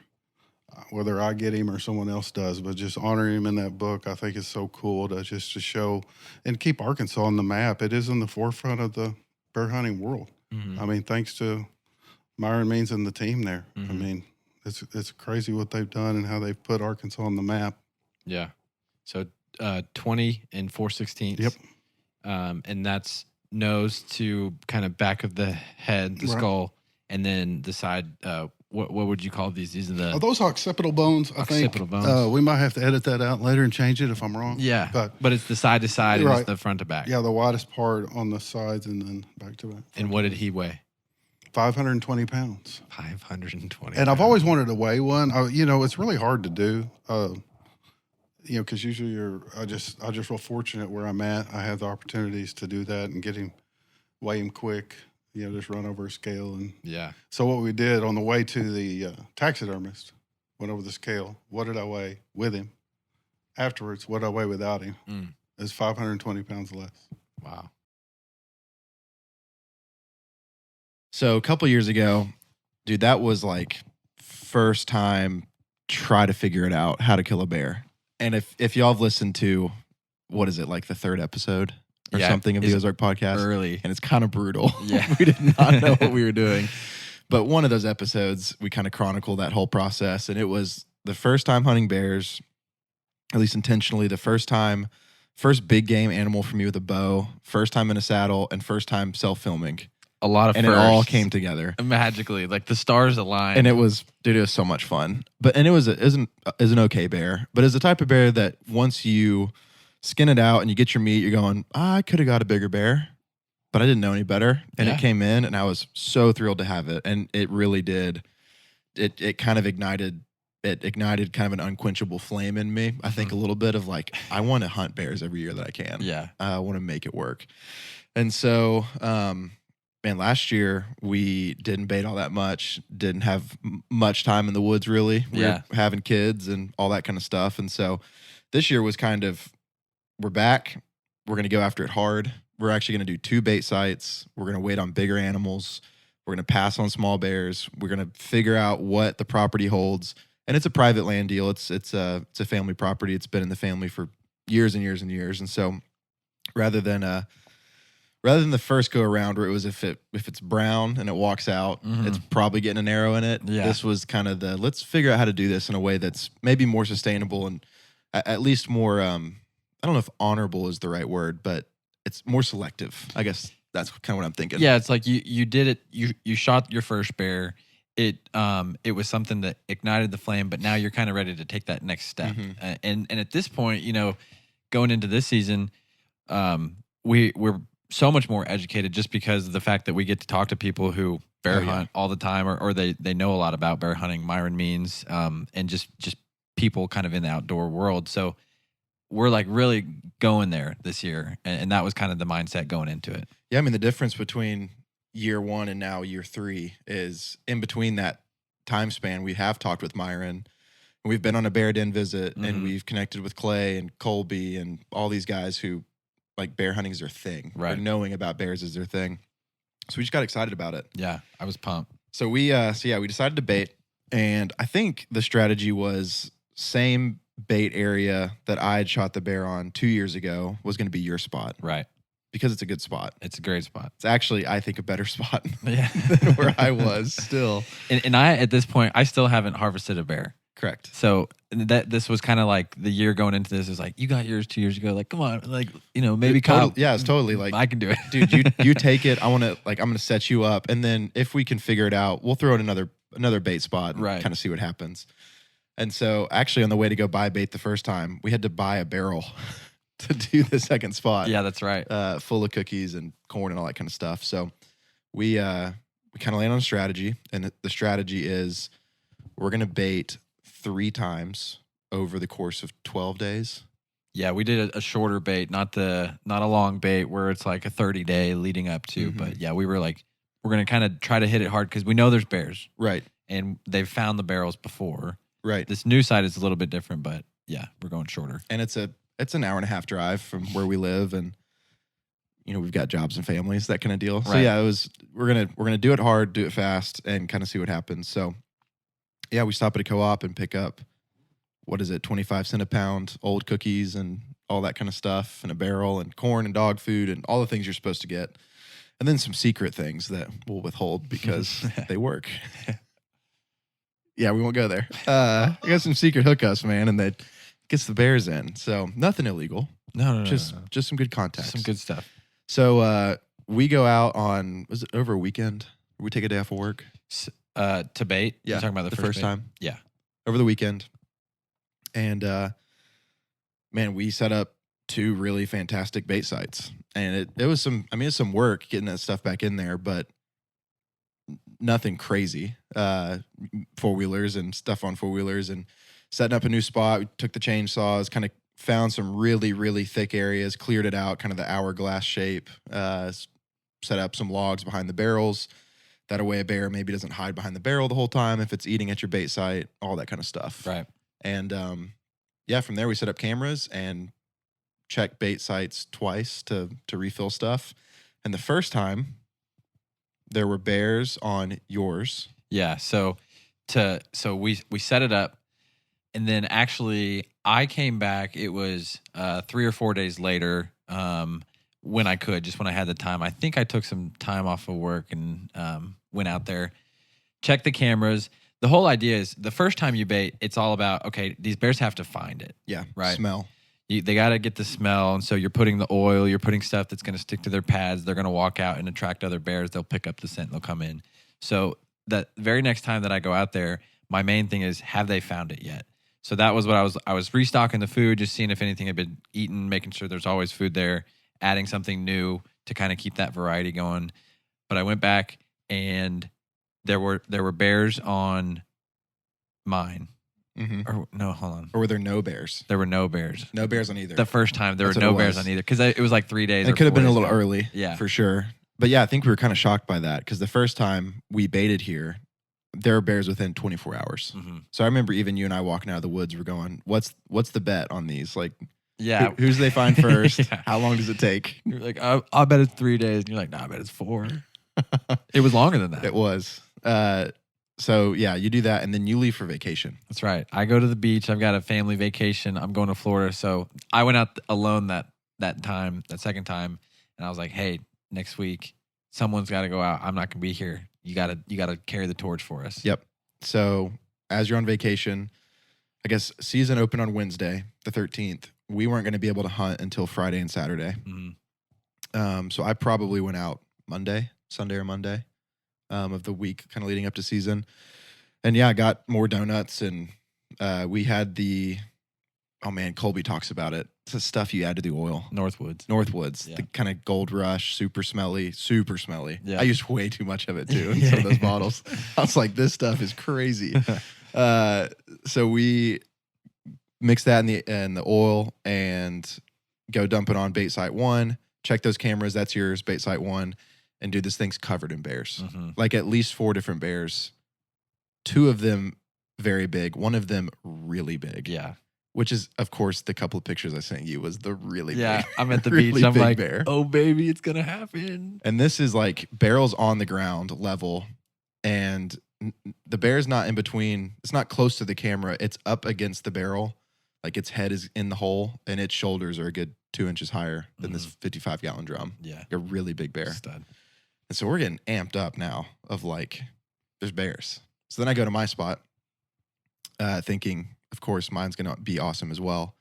I get him or someone else does, but just honoring him in that book, I think is so cool to show and keep Arkansas on the map. It is in the forefront of the bear hunting world. Mm-hmm. Thanks to Myron Means and the team there. Mm-hmm. It's crazy what they've done and how they've put Arkansas on the map. Yeah. So 20 and 4/16. Yep. And that's nose to kind of back of the head, the skull, and then the side. What would you call these? These are those occipital bones. Occipital bones. We might have to edit that out later and change it if I'm wrong. Yeah, but it's the side to side and it's the front to back. Yeah, the widest part on the sides and then back to back. And what did he weigh? 520 pounds. 520. And I've always wanted to weigh one. It's really hard to do. Because usually I just feel fortunate where I'm at. I have the opportunities to do that and weigh him quick. Just run over a scale and So what we did on the way to the taxidermist, went over the scale. What did I weigh with him? Afterwards, what did I weigh without him? It's 520 pounds less. Wow. So a couple years ago, dude, that was like first time try to figure it out how to kill a bear. And if y'all have listened to, what is it, like the third episode or something of the Ozark podcast? Early. And it's kind of brutal. Yeah. We did not know what we were doing. But one of those episodes, we kind of chronicle that whole process. And it was the first time hunting bears, at least intentionally, first big game animal for me with a bow, first time in a saddle, and first time self-filming. A lot of and firsts. It all came together magically, like the stars aligned. And it was so much fun. It was an okay bear, but it's the type of bear that once you skin it out and you get your meat, you're going, I could have got a bigger bear, but I didn't know any better. And it came in, and I was so thrilled to have it. And it really did. It kind of ignited kind of an unquenchable flame in me. I think a little bit of like, I want to hunt bears every year that I can. Yeah, I want to make it work. And so, man, last year we didn't bait all that much, didn't have much time in the woods really. We were having kids and all that kind of stuff. And so this year was kind of, we're back. We're going to go after it hard. We're actually going to do 2 bait sites. We're going to wait on bigger animals. We're going to pass on small bears. We're going to figure out what the property holds. And it's a private land deal. It's a family property. It's been in the family for years and years and years. And so rather than the first go around where it was if it's brown and it walks out, it's probably getting an arrow in it. Yeah. This was kind of let's figure out how to do this in a way that's maybe more sustainable and at least more, I don't know if honorable is the right word, but it's more selective. I guess that's kind of what I'm thinking. Yeah, it's like you did it. You shot your first bear. It was something that ignited the flame, but now you're kind of ready to take that next step. And at this point, going into this season, we're so much more educated just because of the fact that we get to talk to people who bear hunt all the time, or they know a lot about bear hunting, Myron means, and just people kind of in the outdoor world. So we're like really going there this year. And that was kind of the mindset going into it. Yeah. I mean, the difference between year 1 and now year 3 is in between that time span. We have talked with Myron, and we've been on a bear den visit, and we've connected with Clay and Colby and all these guys who like bear hunting is their thing, right? Or knowing about bears is their thing. So we just got excited about it. Yeah, I was pumped. So we decided to bait, and I think the strategy was same bait area that I had shot the bear on 2 years ago was going to be your spot, right? Because it's a good spot. It's a great spot. It's actually, I think, a better spot than where I was still. And I, at this point, I still haven't harvested a bear. Correct. So this was kind of like the year going into this is like, you got yours 2 years ago. Like, come on, like, maybe Kyle. Yeah, it's totally like, I can do it. Dude, you take it. I'm going to set you up. And then if we can figure it out, we'll throw in another bait spot and kind of see what happens. And so actually on the way to go buy bait the first time, we had to buy a barrel to do the second spot. Yeah, that's right. Full of cookies and corn and all that kind of stuff. So we kind of land on a strategy, and the strategy is we're going to bait 3 times over the course of 12 days. Yeah, we did a shorter bait, not a long bait where it's like a 30-day leading up to. But yeah, we were like, we're going to kind of try to hit it hard because we know there's bears. Right. And they've found the barrels before. Right. This new side is a little bit different, but yeah, we're going shorter. And it's an hour and a half drive from where we live, and we've got jobs and families, that kind of deal. So yeah, we're gonna do it hard, do it fast, and kind of see what happens. So yeah, we stop at a co-op and pick up 25 cents a pound old cookies and all that kind of stuff, and a barrel and corn and dog food and all the things you're supposed to get, and then some secret things that we'll withhold because they work. Yeah, we won't go there. We got some secret hookups, man, and that gets the bears in. So nothing illegal. No. Just some good context. Some good stuff. So we go out on, was it over a weekend? We take a day off of work? To bait? Yeah. You're talking about the first bait? time? Yeah. Over the weekend. And man, we set up 2 really fantastic bait sites. And it was it's some work getting that stuff back in there, but nothing crazy. 4-wheelers and stuff on 4-wheelers and setting up a new spot. We took the chainsaws, kind of found some really, really thick areas, cleared it out, kind of the hourglass shape, set up some logs behind the barrels. That way a bear maybe doesn't hide behind the barrel the whole time if it's eating at your bait site, all that kind of stuff. Right. And from there we set up cameras and check bait sites twice to refill stuff. And the first time there were bears on yours. Yeah. So we set it up, and then actually I came back. It was 3 or 4 days later when I had the time. I think I took some time off of work and went out there, checked the cameras. The whole idea is the first time you bait, it's all about, okay, these bears have to find it. Yeah. Right. Smell. They got to get the smell. And so you're putting the oil, you're putting stuff that's going to stick to their pads. They're going to walk out and attract other bears. They'll pick up the scent and they'll come in. So that very next time that I go out there, my main thing is, have they found it yet? So that was what I was restocking the food, just seeing if anything had been eaten, making sure there's always food there, adding something new to kind of keep that variety going. But I went back and there were bears on mine. Mm-hmm. Or no, hold on. Or were there no bears? There were no bears. No bears on either. The first time there That's were no what it bears was. on either because it was like 3 days. It could have been a little ago. early, Yeah, for sure. But yeah, I think we were kind of shocked by that because the first time we baited here, there were bears within 24 hours. Mm-hmm. So I remember even you and I walking out of the woods, we're going, "What's the bet on these? Like, yeah, who's they find first? Yeah. How long does it take?" You're like, I'll bet it's 3 days. And you're like, nah, I bet it's 4. It was longer than that. It was. So yeah, you do that and then you leave for vacation. That's right. I go to the beach. I've got a family vacation. I'm going to Florida. So I went out alone that second time, and I was like, hey, next week someone's got to go out. I'm not going to be here. You got to carry the torch for us. Yep. So as you're on vacation, I guess season opened on Wednesday, the 13th. We weren't going to be able to hunt until Friday and Saturday. Mm-hmm. So I probably went out Sunday or Monday of the week kind of leading up to season. And yeah, I got more donuts, and we had Colby talks about it. It's the stuff you add to the oil. Northwoods, Yeah. the kind of Gold Rush, super smelly. Yeah. I used way too much of it too in some of those bottles. I was like, this stuff is crazy. So we mix that in the oil and go dump it on bait site 1. Check those cameras. That's yours, bait site 1. And dude, this thing's covered in bears. Mm-hmm. Like at least 4 different bears. 2 of them very big. 1 of them really big. Yeah. Which is, of course, the couple of pictures I sent you was the really big. I'm at the really beach. I'm big like, bear. oh, baby, it's going to happen. And this is like barrels on the ground level. And the bear's not in between. It's not close to the camera. It's up against the barrel. Like its head is in the hole, and its shoulders are a good 2 inches higher than this 55-gallon drum. Yeah. A really big bear. Stud. And so we're getting amped up now of like, there's bears. So then I go to my spot thinking, of course, mine's going to be awesome as well.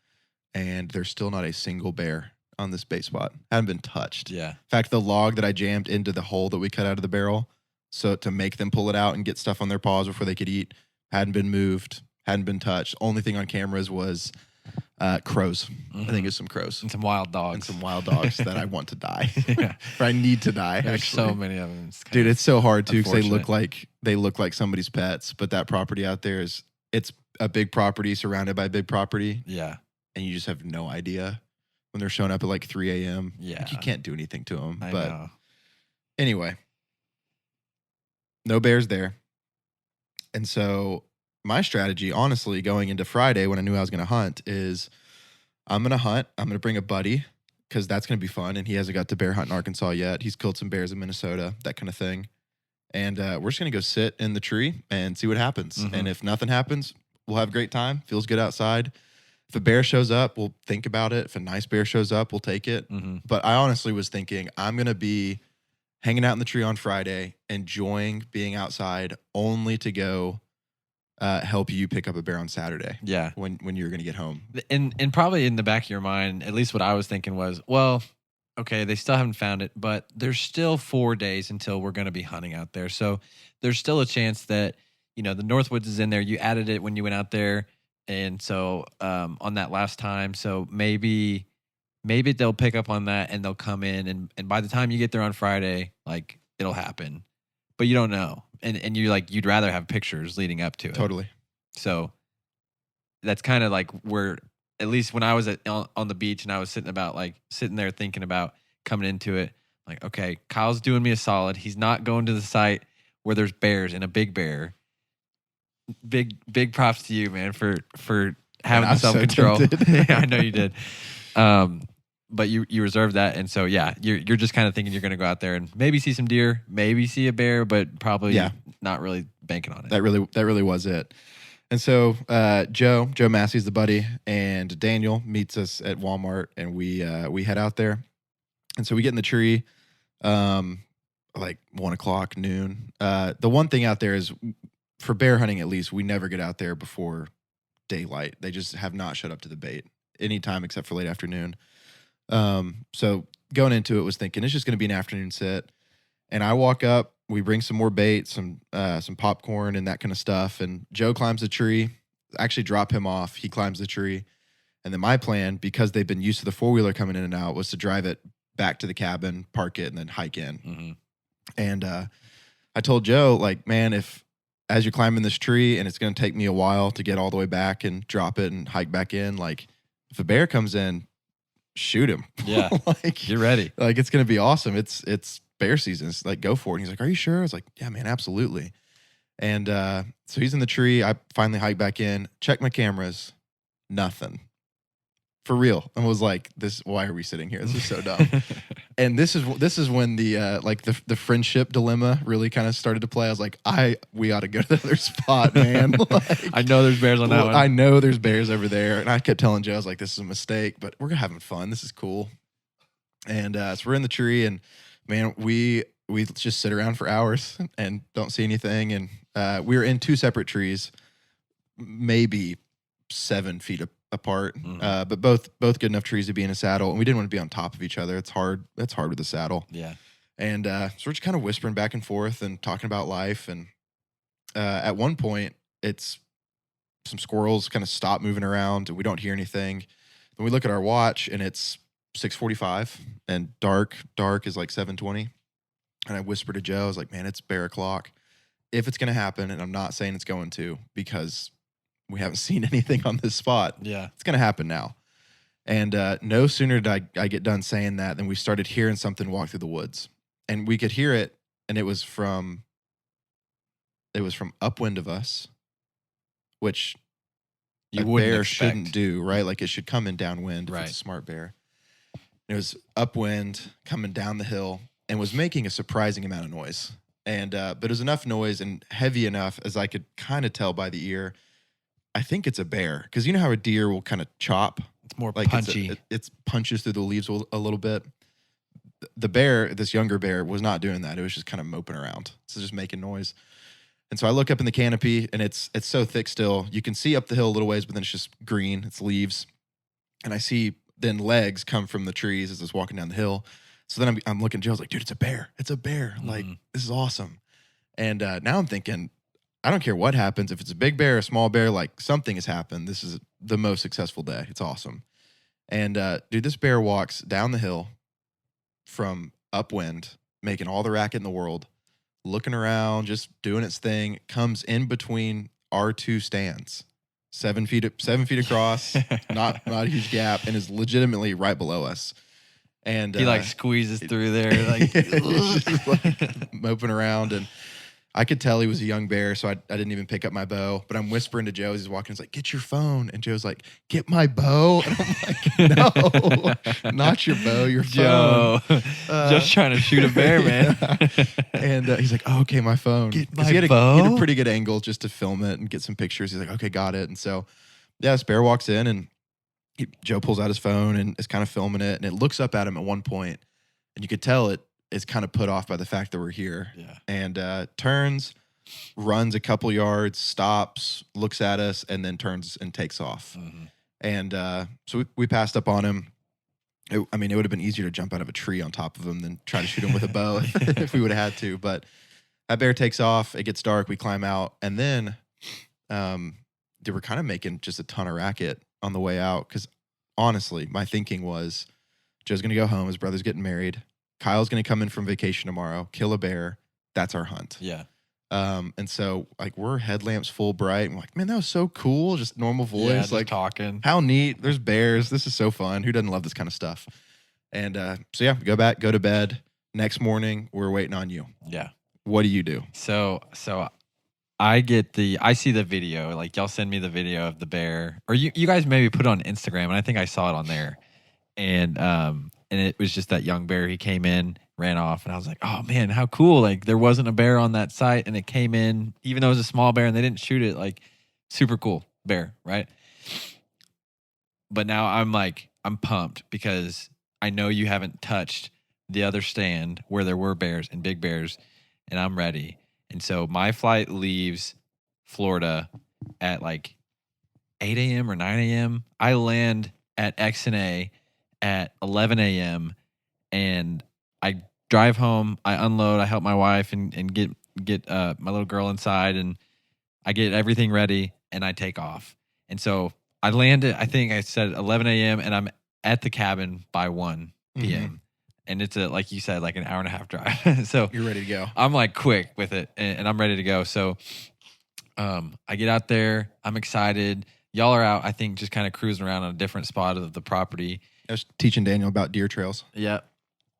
And there's still not a single bear on this bait spot. Haven't been touched. Yeah. In fact, the log that I jammed into the hole that we cut out of the barrel, so to make them pull it out and get stuff on their paws before they could eat, hadn't been moved, hadn't been touched. Only thing on cameras was crows. Mm-hmm. I think it's some crows. And some wild dogs. And some wild dogs that I want to die. Yeah. Or I need to die, There's actually. so many of them. Dude, it's so hard too because unfortunate. they look like somebody's pets. But that property out there it's a big property surrounded by big property, Yeah. and you just have no idea when they're showing up at like 3 a.m. Yeah. Like, you can't do anything to them. I But know. anyway, no bears there, and so my strategy, honestly, going into Friday when I knew I was going to hunt, is I'm going to hunt. I'm going to bring a buddy because that's going to be fun, and he hasn't got to bear hunt in Arkansas yet. He's killed some bears in Minnesota, that kind of thing. And we're just going to go sit in the tree and see what happens. Mhm. And if nothing happens, we'll have a great time. Feels good outside. If a bear shows up, we'll think about it. If a nice bear shows up, we'll take it. Mm-hmm. But I honestly was thinking I'm going to be hanging out in the tree on Friday, enjoying being outside, only to go help you pick up a bear on Saturday Yeah. when you're going to get home. And probably in the back of your mind, at least what I was thinking was, well, okay, they still haven't found it, but there's still 4 days until we're going to be hunting out there. So there's still a chance that, the Northwoods is in there. You added it when you went out there. And so on that last time, so maybe they'll pick up on that and they'll come in. And by the time you get there on Friday, like it'll happen, but you don't know. And you're like, you'd rather have pictures leading up to it. Totally. So that's kind of like where, at least when I was on the beach and I was sitting there thinking about coming into it, like, okay, Kyle's doing me a solid. He's not going to the site where there's bears and a big bear. Big props to you, man, for having the I'm so self-control. tempted. Yeah, I know you did. But you reserved that, and so yeah, you're just kind of thinking you're going to go out there and maybe see some deer, maybe see a bear, but probably not really banking on it. That really was it. And so Joe Massey's the buddy, and Daniel meets us at Walmart, and we head out there. And so we get in the tree, like 1:00, noon. The one thing out there is, for bear hunting at least, we never get out there before daylight. They just have not showed up to the bait anytime except for late afternoon. So going into it was thinking it's just going to be an afternoon sit. And I walk up, we bring some more bait, some popcorn and that kind of stuff. And Joe climbs the tree, actually drop him off. He climbs the tree. And then my plan, because they've been used to the 4-wheeler coming in and out, was to drive it back to the cabin, park it, and then hike in. Mm-hmm. And I told Joe, like, man, as you're climbing this tree and it's going to take me a while to get all the way back and drop it and hike back in, like, if a bear comes in, shoot him. Yeah. Like, You're ready. Like, it's going to be awesome. It's bear season. It's like, go for it. And he's like, are you sure? I was like, yeah, man, absolutely. And so he's in the tree. I finally hike back in, check my cameras, nothing. For real. And was like, why are we sitting here? This is so dumb. And this is when the like the friendship dilemma really kind of started to play. I was like, we ought to go to the other spot, man. Like, I know there's bears on that one. I know there's bears over there, and I kept telling Joe, I was like, this is a mistake, but we're having fun. This is cool. And so we're in the tree, and man, we just sit around for hours and don't see anything. And we were in 2 separate trees, maybe 7 feet apart, but both good enough trees to be in a saddle, and we didn't want to be on top of each other. It's hard with a saddle. Yeah. And so we're just kind of whispering back and forth and talking about life. And at one point, it's some squirrels kind of stop moving around, and we don't hear anything. Then we look at our watch, and it's 6:45, and dark is like 7:20. And I whispered to Joe, I was like, man, it's bear o'clock. If it's going to happen, and I'm not saying it's going to, because we haven't seen anything on this spot. Yeah. It's going to happen now. And no sooner did I get done saying that than we started hearing something walk through the woods. And we could hear it, and it was from upwind of us, which You a wouldn't bear expect. shouldn't do, right? Like, it should come in downwind if Right. it's a smart bear. It was upwind coming down the hill and was making a surprising amount of noise. And but it was enough noise and heavy enough as I could kind of tell by the ear. I think it's a bear, because you know how a deer will kind of chop, It's more like punchy. it punches through the leaves a little bit. The bear, this younger bear, was not doing that. It was just kind of moping around, so just making noise. And so I look up in the canopy, and it's so thick still. You can see up the hill a little ways, but then it's just green. It's leaves. And I see then legs come from the trees as it's walking down the hill. So then I'm looking at Joe. I was like, dude, it's a bear. It's a bear. Like, this is awesome. And now I'm thinking, I don't care what happens. If it's a big bear, a small bear, like, something has happened. This is the most successful day. It's awesome. And dude, this bear walks down the hill from upwind, making all the racket in the world, looking around, just doing its thing, comes in between our 2 stands, 7 feet across, not a huge gap, and is legitimately right below us. And He like squeezes through there, like, just, like, moping around. And I could tell he was a young bear, so I didn't even pick up my bow. But I'm whispering to Joe as he's walking. He's like, get your phone. And Joe's like, get my bow. And I'm like, no, not your bow, your phone. Joe, just trying to shoot a bear, man. Yeah. And he's like, oh, okay, my phone. Get 'Cause my he had bow? a pretty good angle just to film it and get some pictures. He's like, okay, got it. And so, yeah, this bear walks in, and Joe pulls out his phone and is kind of filming it. And it looks up at him at one point, and you could tell it is kind of put off by the fact that we're here. Yeah. And turns, runs a couple yards, stops, looks at us, and then turns and takes off. Mhm. And so we passed up on him. It would have been easier to jump out of a tree on top of him than try to shoot him with a bow if we would have had to. But that bear takes off. It gets dark. We climb out. And then they were kind of making just a ton of racket on the way out, because honestly, my thinking was, Joe's going to go home. His brother's getting married. Kyle's going to come in from vacation tomorrow, kill a bear. That's our hunt. Yeah. And so, like, we're headlamps full bright. I'm like, man, that was so cool. Just normal voice. Yeah, just like, talking. how neat. There's bears. This is so fun. Who doesn't love this kind of stuff? And so, yeah, we go back, go to bed. Next morning, we're waiting on you. Yeah. What do you do? So I see the video. Like, y'all send me the video of the bear, or you guys maybe put it on Instagram, and I think I saw it on there. And it was just that young bear. He came in, ran off, and I was like, oh man, how cool. Like, there wasn't a bear on that site, and it came in, even though it was a small bear and they didn't shoot it, like, super cool bear, right? But now I'm pumped, because I know you haven't touched the other stand where there were bears and big bears, and I'm ready. And so my flight leaves Florida at like 8 a.m. or 9 a.m. I land at XNA at 11 a.m. and I drive home. I unload. I help my wife and get my little girl inside, and I get everything ready, and I take off. And so I landed, I think I said 11 a.m. and I'm at the cabin by 1 p.m. Mm-hmm. And it's like you said, like an hour and a half drive. So You're ready to go. I'm like quick with it, and I'm ready to go. So I get out there. I'm excited. Y'all are out, I think, just kind of cruising around on a different spot of the property. I was teaching Daniel about deer trails. Yep.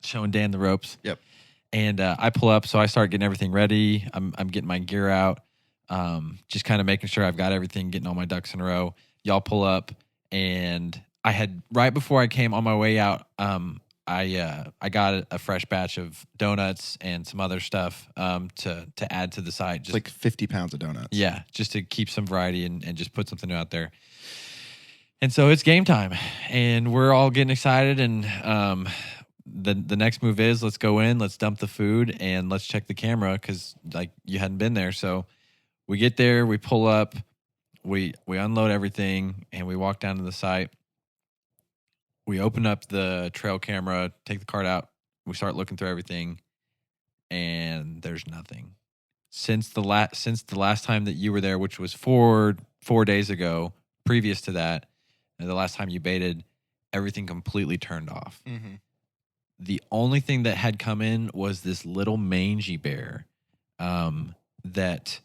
Showing Dan the ropes. Yep. And I pull up, so I start getting everything ready. I'm getting my gear out, just kind of making sure I've got everything, getting all my ducks in a row. Y'all pull up, and I had, right before I came on my way out, I got a fresh batch of donuts and some other stuff to add to the site. Just like 50 pounds of donuts. Yeah, just to keep some variety and just put something new out there. And so it's game time, and we're all getting excited. And the next move is let's go in, let's dump the food, and let's check the camera because like you hadn't been there. So we get there, we pull up, we unload everything, and we walk down to the site. We open up the trail camera, take the cart out. We start looking through everything, and there's nothing. Since the last time that you were there, which was four days ago, previous to that, the last time you baited, everything completely turned off. Mm-hmm. The only thing that had come in was this little mangy bear. That,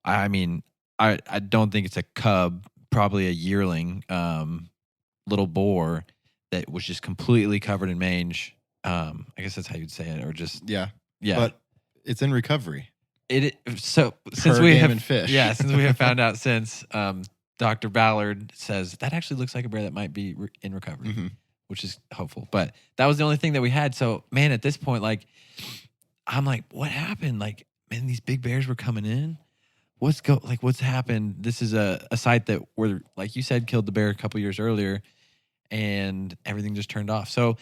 I mean, I don't think it's a cub, probably a yearling, little boar that was just completely covered in mange. I guess that's how you'd say it, or just yeah. But it's in recovery. Since Per we game have and fish. since we have found out since Dr. Ballard says that actually looks like a bear that might be in recovery, Mm-hmm. which is hopeful. But that was the only thing that we had. So man, at this point, like I'm like, what happened? Like, man, these big bears were coming in. What's happened? This is a site that were, like you said, killed the bear a couple years earlier, and everything just turned off. So,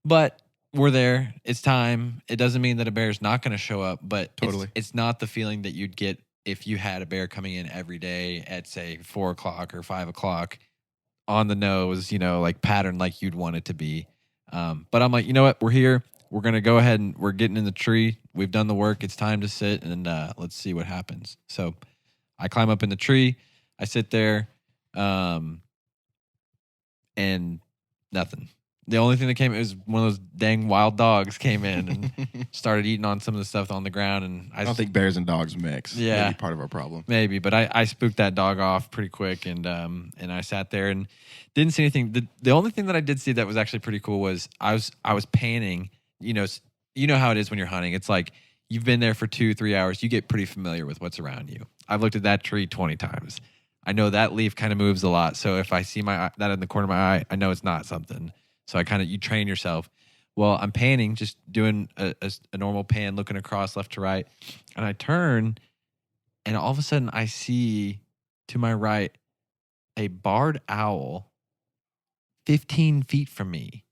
but we're there. It's time. It doesn't mean that a bear is not going to show up, but Totally. it's not the feeling that you'd get if you had a bear coming in every day at say 4 o'clock or 5 o'clock on the nose, like pattern like you'd want it to be. But I'm like, you know what? We're here. We're going to go ahead and we're getting in the tree. We've done the work. It's time to sit and let's see what happens. So I climb up in the tree. I sit there and nothing. The only thing that came was one of those dang wild dogs came in and started eating on some of the stuff on the ground. And I don't think bears and dogs mix. Yeah. Maybe part of our problem. Maybe, but I spooked that dog off pretty quick, and I sat there and didn't see anything. The only thing that I did see that was actually pretty cool was I was panning. You know how it is when you're hunting. It's like you've been there for 2-3 hours. You get pretty familiar with what's around you. I've looked at that tree 20 times. I know that leaf kind of moves a lot. So if I see that in the corner of my eye, I know it's not something. So you train yourself. Well, I'm panning, just doing a normal pan, looking across left to right. And I turn, and all of a sudden I see to my right a barred owl 15 feet from me.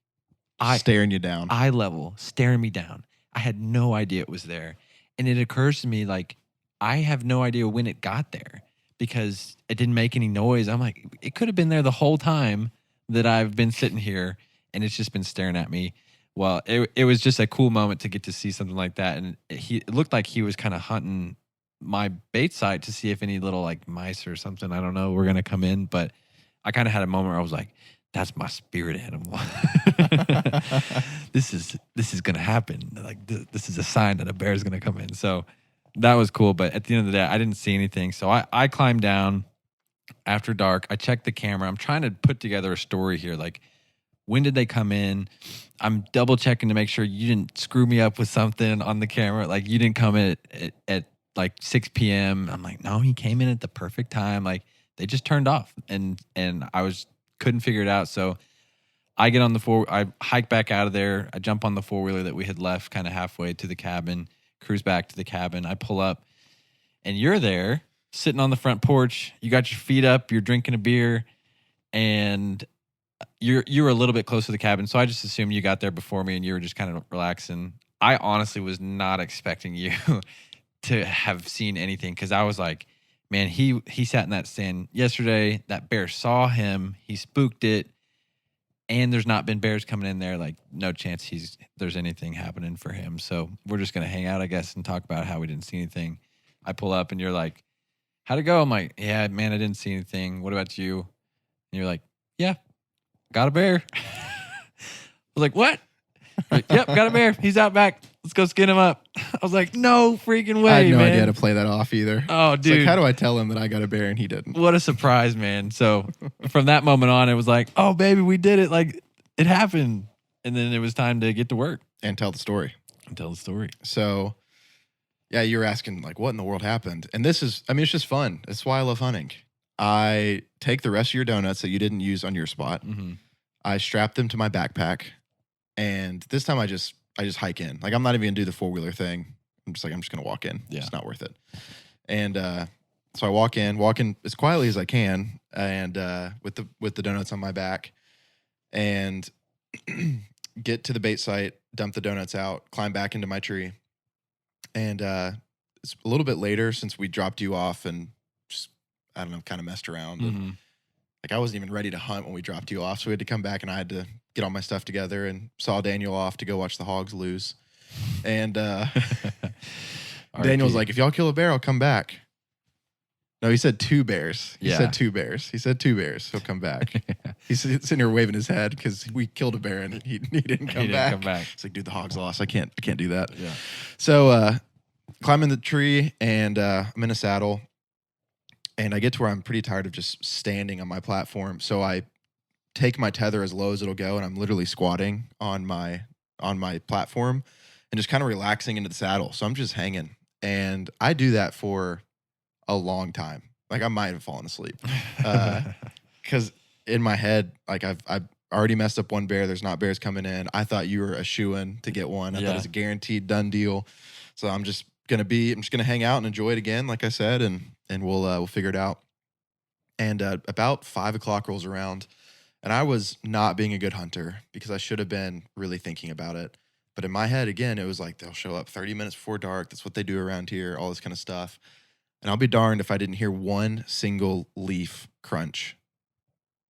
Staring you down. Eye level, staring me down. I had no idea it was there. And it occurs to me, like, I have no idea when it got there because it didn't make any noise. I'm like, it could have been there the whole time that I've been sitting here, and it's just been staring at me. Well, it was just a cool moment to get to see something like that. And it looked like he was kind of hunting my bait site to see if any little like mice or something, I don't know, were going to come in. But I kind of had a moment where I was like, that's my spirit animal. This is going to happen. Like this is a sign that a bear is going to come in. So that was cool. But at the end of the day, I didn't see anything. So I climbed down after dark. I checked the camera. I'm trying to put together a story here. Like, when did they come in? I'm double checking to make sure you didn't screw me up with something on the camera. Like you didn't come in at like 6 p.m. I'm like, no, he came in at the perfect time. Like they just turned off, and I couldn't figure it out. So I get on I hike back out of there. I jump on the 4-wheeler that we had left kind of halfway to the cabin, cruise back to the cabin. I pull up, and you're there sitting on the front porch. You got your feet up. You're drinking a beer, and you were a little bit close to the cabin, so I just assumed you got there before me and you were just kind of relaxing. I honestly was not expecting you to have seen anything because I was like, man, he sat in that stand yesterday. That bear saw him. He spooked it, and there's not been bears coming in there. Like, no chance there's anything happening for him. So we're just going to hang out, I guess, and talk about how we didn't see anything. I pull up, and you're like, how'd it go? I'm like, yeah, man, I didn't see anything. What about you? And you're like, yeah. Got a bear. I was like, what? Like, yep, got a bear. He's out back. Let's go skin him up. I was like, no freaking way, I had no man. idea how to play that off either. Oh, It's dude. like, how do I tell him that I got a bear and he didn't? What a surprise, man. So from that moment on, it was like, oh, baby, we did it. Like, it happened. And then it was time to get to work. And tell the story. And tell the story. So, yeah, you were asking, like, what in the world happened? And it's just fun. That's why I love hunting. I take the rest of your donuts that you didn't use on your spot. Mm-hmm. I strap them to my backpack. And this time I just hike in. Like, I'm not even gonna do the 4-wheeler thing. I'm just gonna walk in. Yeah. It's not worth it. And so I walk in as quietly as I can, and with the donuts on my back, and get to the bait site, dump the donuts out, climb back into my tree. And it's a little bit later since we dropped you off and just, I don't know, kind of messed around. And, like, I wasn't even ready to hunt when we dropped you off. So we had to come back and I had to get all my stuff together and saw Daniel off to go watch the hogs lose. And Daniel was like, if y'all kill a bear, I'll come back. No, he said 2 bears. He said 2 bears. He said 2 bears. He'll come back. He's sitting here waving his head because we killed a bear and he didn't come back. It's like, dude, the hog's lost. I can't do that. Yeah. So climb in the tree and I'm in a saddle. And I get to where I'm pretty tired of just standing on my platform. So I take my tether as low as it'll go, and I'm literally squatting on my platform and just kind of relaxing into the saddle. So I'm just hanging. And I do that for a long time. Like, I might have fallen asleep. Because in my head, like, I've already messed up one bear. There's not bears coming in. I thought you were a shoo-in to get one. I thought it was a guaranteed done deal. So I'm just gonna hang out and enjoy it again, like I said, and we'll figure it out. And about 5 o'clock rolls around, and I was not being a good hunter because I should have been really thinking about it. But in my head, again, it was like, they'll show up 30 minutes before dark. That's what they do around here, all this kind of stuff. And I'll be darned if I didn't hear one single leaf crunch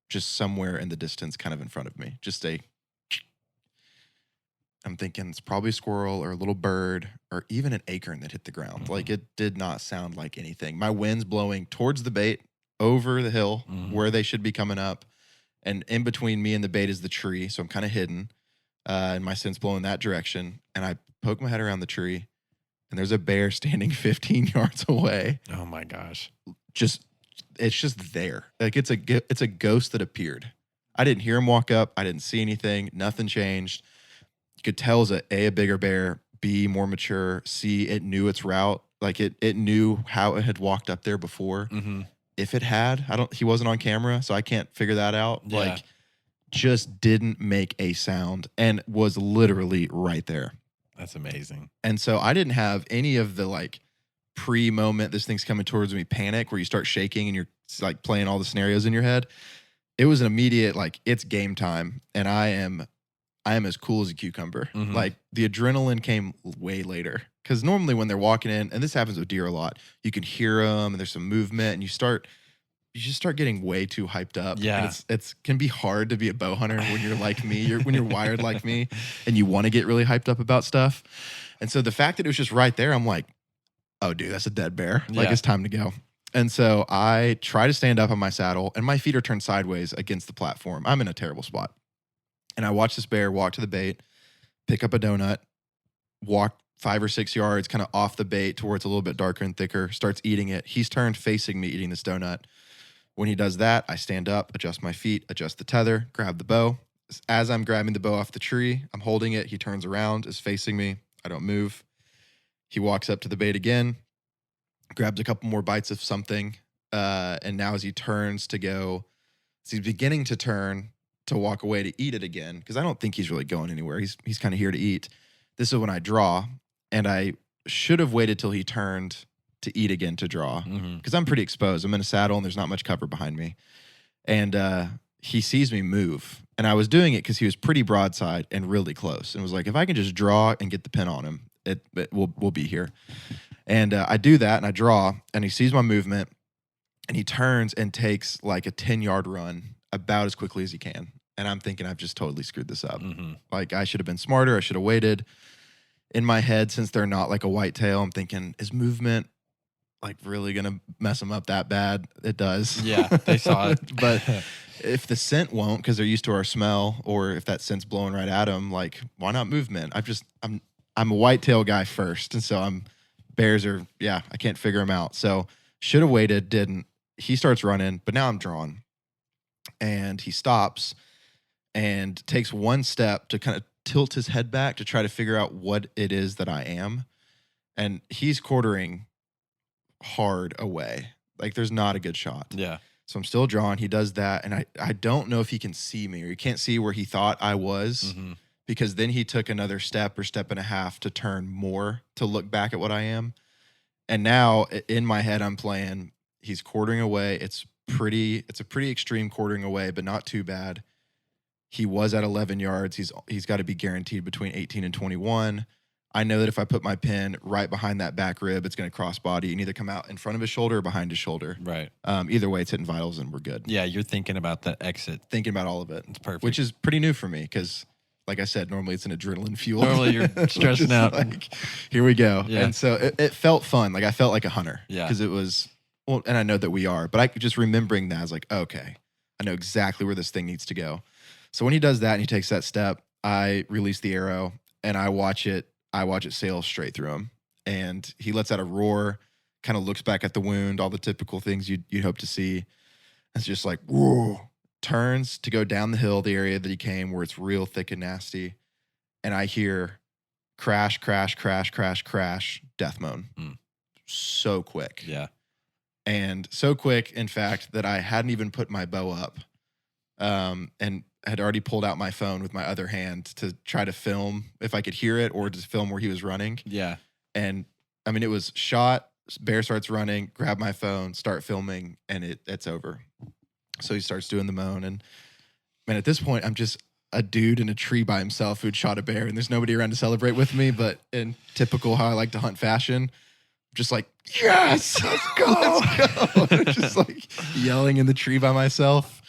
just somewhere in the distance, kind of in front of me. Just I'm thinking it's probably a squirrel or a little bird or even an acorn that hit the ground. Like, it did not sound like anything. My wind's blowing towards the bait, over the hill where they should be coming up. And in between me and the bait is the tree. So I'm kind of hidden. And my scent's blowing that direction. And I poke my head around the tree, and there's a bear standing 15 yards away. Oh my gosh. It's just there. Like, it's a ghost that appeared. I didn't hear him walk up. I didn't see anything. Nothing changed. You could tell it was a bigger bear, B, more mature, C, it knew its route. Like, it knew how it had walked up there before. If it had, he wasn't on camera, so I can't figure that out. Yeah. Like, just didn't make a sound and was literally right there. That's amazing. And so I didn't have any of the, like, pre-moment, this thing's coming towards me, panic, where you start shaking and you're, like, playing all the scenarios in your head. It was an immediate, like, it's game time, and I am as cool as a cucumber. Like, the adrenaline came way later, because normally when they're walking in, and this happens with deer a lot, you can hear them and there's some movement, and you just start getting way too hyped up. Yeah. And it's can be hard to be a bow hunter when you're like me, when you're wired like me, and you want to get really hyped up about stuff. And so the fact that it was just right there, I'm like, oh, dude, that's a dead bear. Like, it's time to go. And so I try to stand up on my saddle, and my feet are turned sideways against the platform. I'm in a terrible spot. And I watch this bear walk to the bait, pick up a donut, walk 5 or 6 yards kind of off the bait to where it's a little bit darker and thicker, starts eating it. He's turned facing me eating this donut. When he does that, I stand up, adjust my feet, adjust the tether, grab the bow. As I'm grabbing the bow off the tree, I'm holding it. He turns around, is facing me. I don't move. He walks up to the bait again, grabs a couple more bites of something. And now as he turns to go, as he's beginning to turn to walk away to eat it again, because I don't think he's really going anywhere. He's kind of here to eat. This is when I draw, and I should have waited till he turned to eat again to draw, because I'm pretty exposed. I'm in a saddle and there's not much cover behind me. And he sees me move, and I was doing it because he was pretty broadside and really close, and was like, if I can just draw and get the pin on him, we'll be here. And I do that, and I draw, and he sees my movement, and he turns and takes like a 10-yard run about as quickly as he can. And I'm thinking, I've just totally screwed this up. Like, I should have been smarter. I should have waited. In my head, since they're not like a whitetail, I'm thinking, is movement like really gonna mess them up that bad? It does. Yeah, they saw it. But if the scent won't, because they're used to our smell, or if that scent's blowing right at them, like, why not movement? I'm a whitetail guy first, and so bears are, I can't figure them out. So should have waited, didn't. He starts running, but now I'm drawn, and he stops and takes one step to kind of tilt his head back to try to figure out what it is that I am, and he's quartering hard away. Like, there's not a good shot. Yeah. So I'm still drawn. He does that, and I don't know if he can see me, or he can't see where he thought I was because then he took another step or step and a half to turn more to look back at what I am. And now in my head, I'm playing, he's quartering away. It's a pretty extreme quartering away, but not too bad. He was at 11 yards. He's got to be guaranteed between 18 and 21. I know that if I put my pin right behind that back rib, it's going to cross body and either come out in front of his shoulder or behind his shoulder. Right. Either way, it's hitting vitals and we're good. Yeah, you're thinking about the exit. Thinking about all of it. It's perfect. Which is pretty new for me because, like I said, normally it's an adrenaline fuel. Normally you're stressing out. Like, here we go. Yeah. And so it felt fun. Like I felt like a hunter. Yeah. Because it was, well, and I know that we are, but I just remembering that, I was like, okay, I know exactly where this thing needs to go. So when he does that and he takes that step, I release the arrow and I watch it sail straight through him. And he lets out a roar, kind of looks back at the wound, all the typical things you'd hope to see. It's just like, whoa, turns to go down the hill, the area that he came where it's real thick and nasty. And I hear crash, crash, crash, crash, crash, death moan. So quick. Yeah. And so quick, in fact, that I hadn't even put my bow up. And had already pulled out my phone with my other hand to try to film if I could hear it or to film where he was running. Yeah. And I mean, it was shot, bear starts running, grab my phone, start filming, and it's over. So he starts doing the moan. And man, at this point, I'm just a dude in a tree by himself who'd shot a bear and there's nobody around to celebrate with me. But in typical how I like to hunt fashion, just like, yes, let's go. Let's go. Just like yelling in the tree by myself.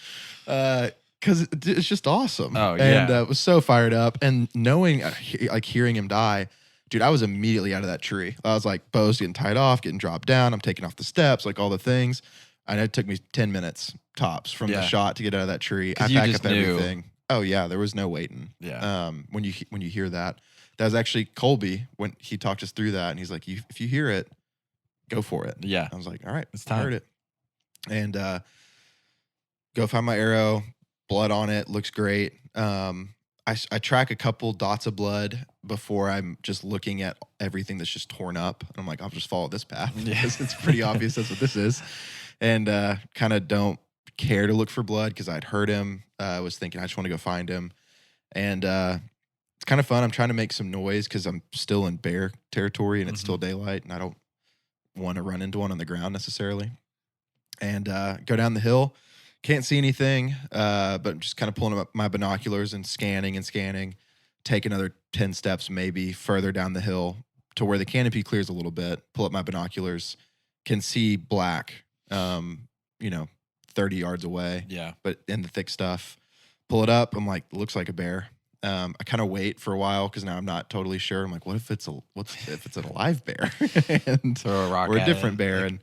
Because it's just awesome. Oh, yeah. And was so fired up. And knowing, like hearing him die, dude, I was immediately out of that tree. I was like, bow's getting tied off, getting dropped down. I'm taking off the steps, like all the things. And it took me 10 minutes tops from the shot to get out of that tree. I pack up everything. Oh, yeah, there was no waiting. Yeah. When you hear that. That was actually Colby when he talked us through that. And he's like, if you hear it, go for it. Yeah. I was like, all right, It's time. I heard it. And go find my arrow. Blood on it, looks great. I track a couple dots of blood before I'm just looking at everything that's just torn up. And I'm like, I'll just follow this path. Yeah. It's pretty obvious that's what this is. And kind of don't care to look for blood because I'd heard him. I was thinking I just want to go find him. And it's kind of fun. I'm trying to make some noise because I'm still in bear territory and it's still daylight and I don't want to run into one on the ground necessarily. And go down the hill. Can't see anything, but I'm just kind of pulling up my binoculars and scanning. Take another 10 steps maybe further down the hill to where the canopy clears a little bit. Pull up my binoculars, can see black, 30 yards away. Yeah. But in the thick stuff. Pull it up. I'm like, looks like a bear. I kind of wait for a while because now I'm not totally sure. I'm like, what if it's an alive bear and Throw a rock or a at different it. bear? Like, And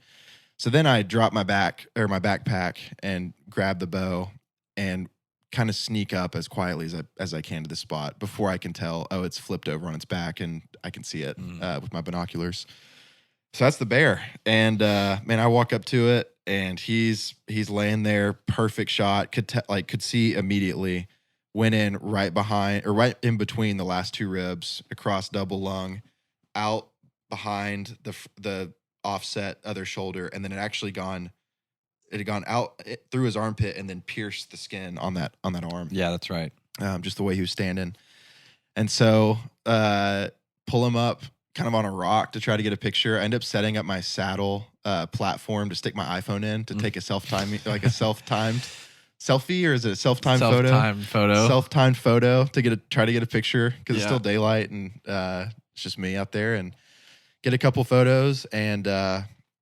so then I drop my backpack and grab the bow and kind of sneak up as quietly as I can to the spot before I can tell, oh, it's flipped over on its back and I can see it with my binoculars. So that's the bear. And man, I walk up to it and he's laying there, perfect shot, could see immediately, went in right behind or right in between the last two ribs, across double lung, out behind the offset other shoulder, and then it had gone out through his armpit and then pierced the skin on that arm. Yeah, that's right. Just the way he was standing. And so pull him up kind of on a rock to try to get a picture. I end up setting up my saddle platform to stick my iPhone in to take a self-timed selfie, or is it a self-timed photo? Self-timed photo to try to get a picture because it's still daylight and it's just me out there, and get a couple photos and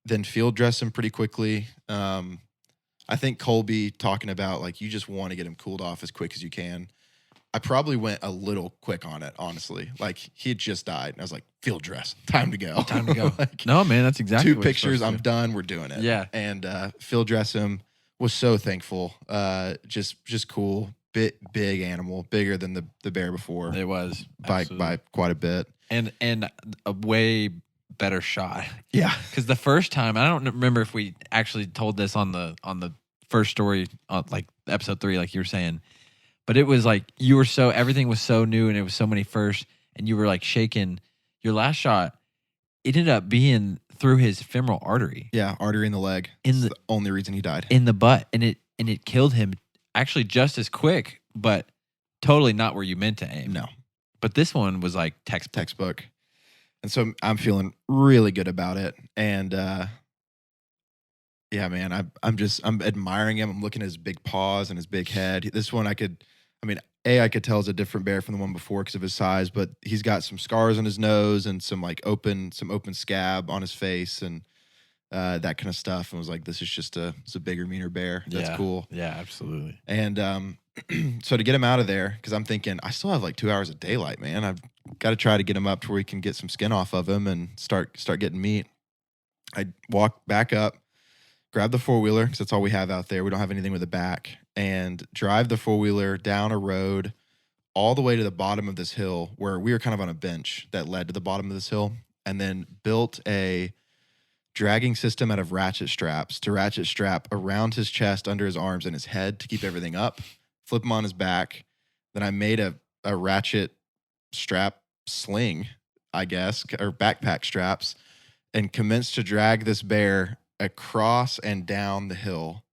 then field dress him pretty quickly. I think Colby talking about like you just want to get him cooled off as quick as you can. I probably went a little quick on it, honestly. Like he had just died, and I was like, field dress, time to go. Time to go. Like, No, man, that's exactly two pictures, I'm done, we're doing it. Yeah. And field dress him, was so thankful. Just cool, big animal, bigger than the bear before. It was by quite a bit. And a way better shot. Yeah. Because the first time, I don't remember if we actually told this on the first story, on like episode 3, like you were saying, but it was like everything was so new and it was so many firsts, and you were like shaking. Your last shot, it ended up being through his femoral artery. Yeah, artery in the leg. It's the only reason he died. In the butt, and it killed him actually just as quick, but totally not where you meant to aim. No. But this one was like textbook. And so I'm feeling really good about it. And yeah, man, I'm admiring him. I'm looking at his big paws and his big head. This one I could tell is a different bear from the one before because of his size, but he's got some scars on his nose and some open scab on his face and that kind of stuff. And was like, this is just it's a bigger, meaner bear. That's cool. Yeah, absolutely. And so to get him out of there, because I'm thinking I still have like 2 hours of daylight, man. I've got to try to get him up to where we can get some skin off of him and start getting meat. I walk back up, grab the 4-wheeler because that's all we have out there. We don't have anything with a back, and drive the 4-wheeler down a road all the way to the bottom of this hill where we were kind of on a bench that led to the bottom of this hill, and then built a dragging system out of ratchet straps to ratchet strap around his chest, under his arms, and his head to keep everything up, flip him on his back. Then I made a ratchet strap sling, I guess, or backpack straps, and commenced to drag this bear across and down the hill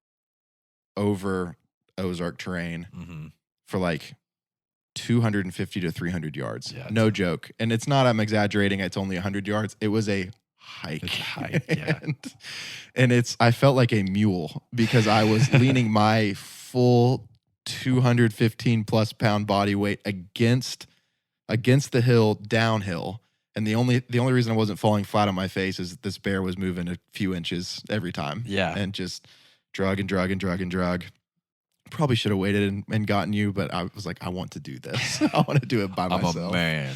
over Ozark terrain for like 250 to 300 yards. Yeah, no joke. And it's not, I'm exaggerating, it's only 100 yards. It was a hike. It's a hike, yeah. and I felt like a mule because I was leaning my full 215 plus pound body weight against the hill downhill. And the only reason I wasn't falling flat on my face is this bear was moving a few inches every time. Yeah. And just drug and drug and drug and drug. Probably should have waited and gotten you, but I was like, I want to do this. I want to do it by myself. I'm a man.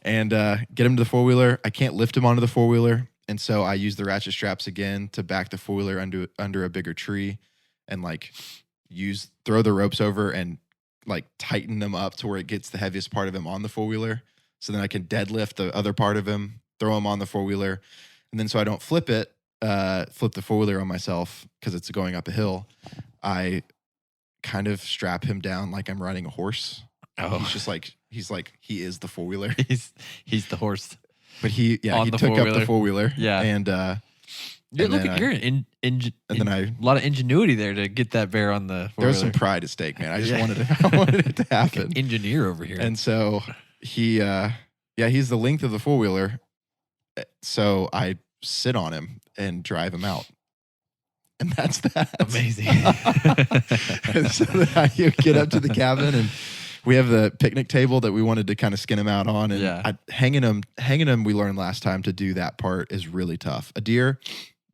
And get him to the 4-wheeler. I can't lift him onto the 4-wheeler. And so I use the ratchet straps again to back the 4-wheeler under a bigger tree and throw the ropes over and tighten them up to where it gets the heaviest part of him on the 4-wheeler. So then I can deadlift the other part of him, throw him on the 4-wheeler. And then so I don't flip the 4-wheeler on myself because it's going up a hill, I kind of strap him down like I'm riding a horse. Oh. He is the 4-wheeler. He's the horse. But he took up the 4-wheeler. Yeah. And you're a lot of ingenuity there to get that bear on the 4-wheeler. There was some pride at stake, man. I wanted it to happen. Like an engineer over here. And so he's the length of the 4-wheeler. So I sit on him and drive him out. And that's that. Amazing. And so then I get up to the cabin, and we have the picnic table that we wanted to kind of skin him out on. And hanging him, we learned last time to do that part is really tough. A deer,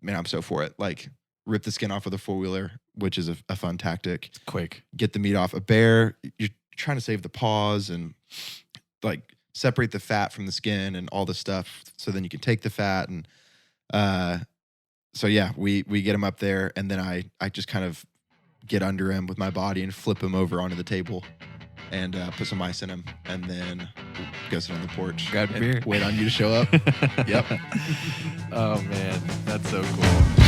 man, I'm so for it. Like, rip the skin off of the 4-wheeler, which is a fun tactic. Quick. Get the meat off. A bear, you're trying to save the paws and separate the fat from the skin and all the stuff so then you can take the fat. And so yeah, we get him up there, and then I just kind of get under him with my body and flip him over onto the table and put some ice in him, and then go sit on the porch. Grab a beer. Wait on you to show up. Yep. Oh man, that's so cool.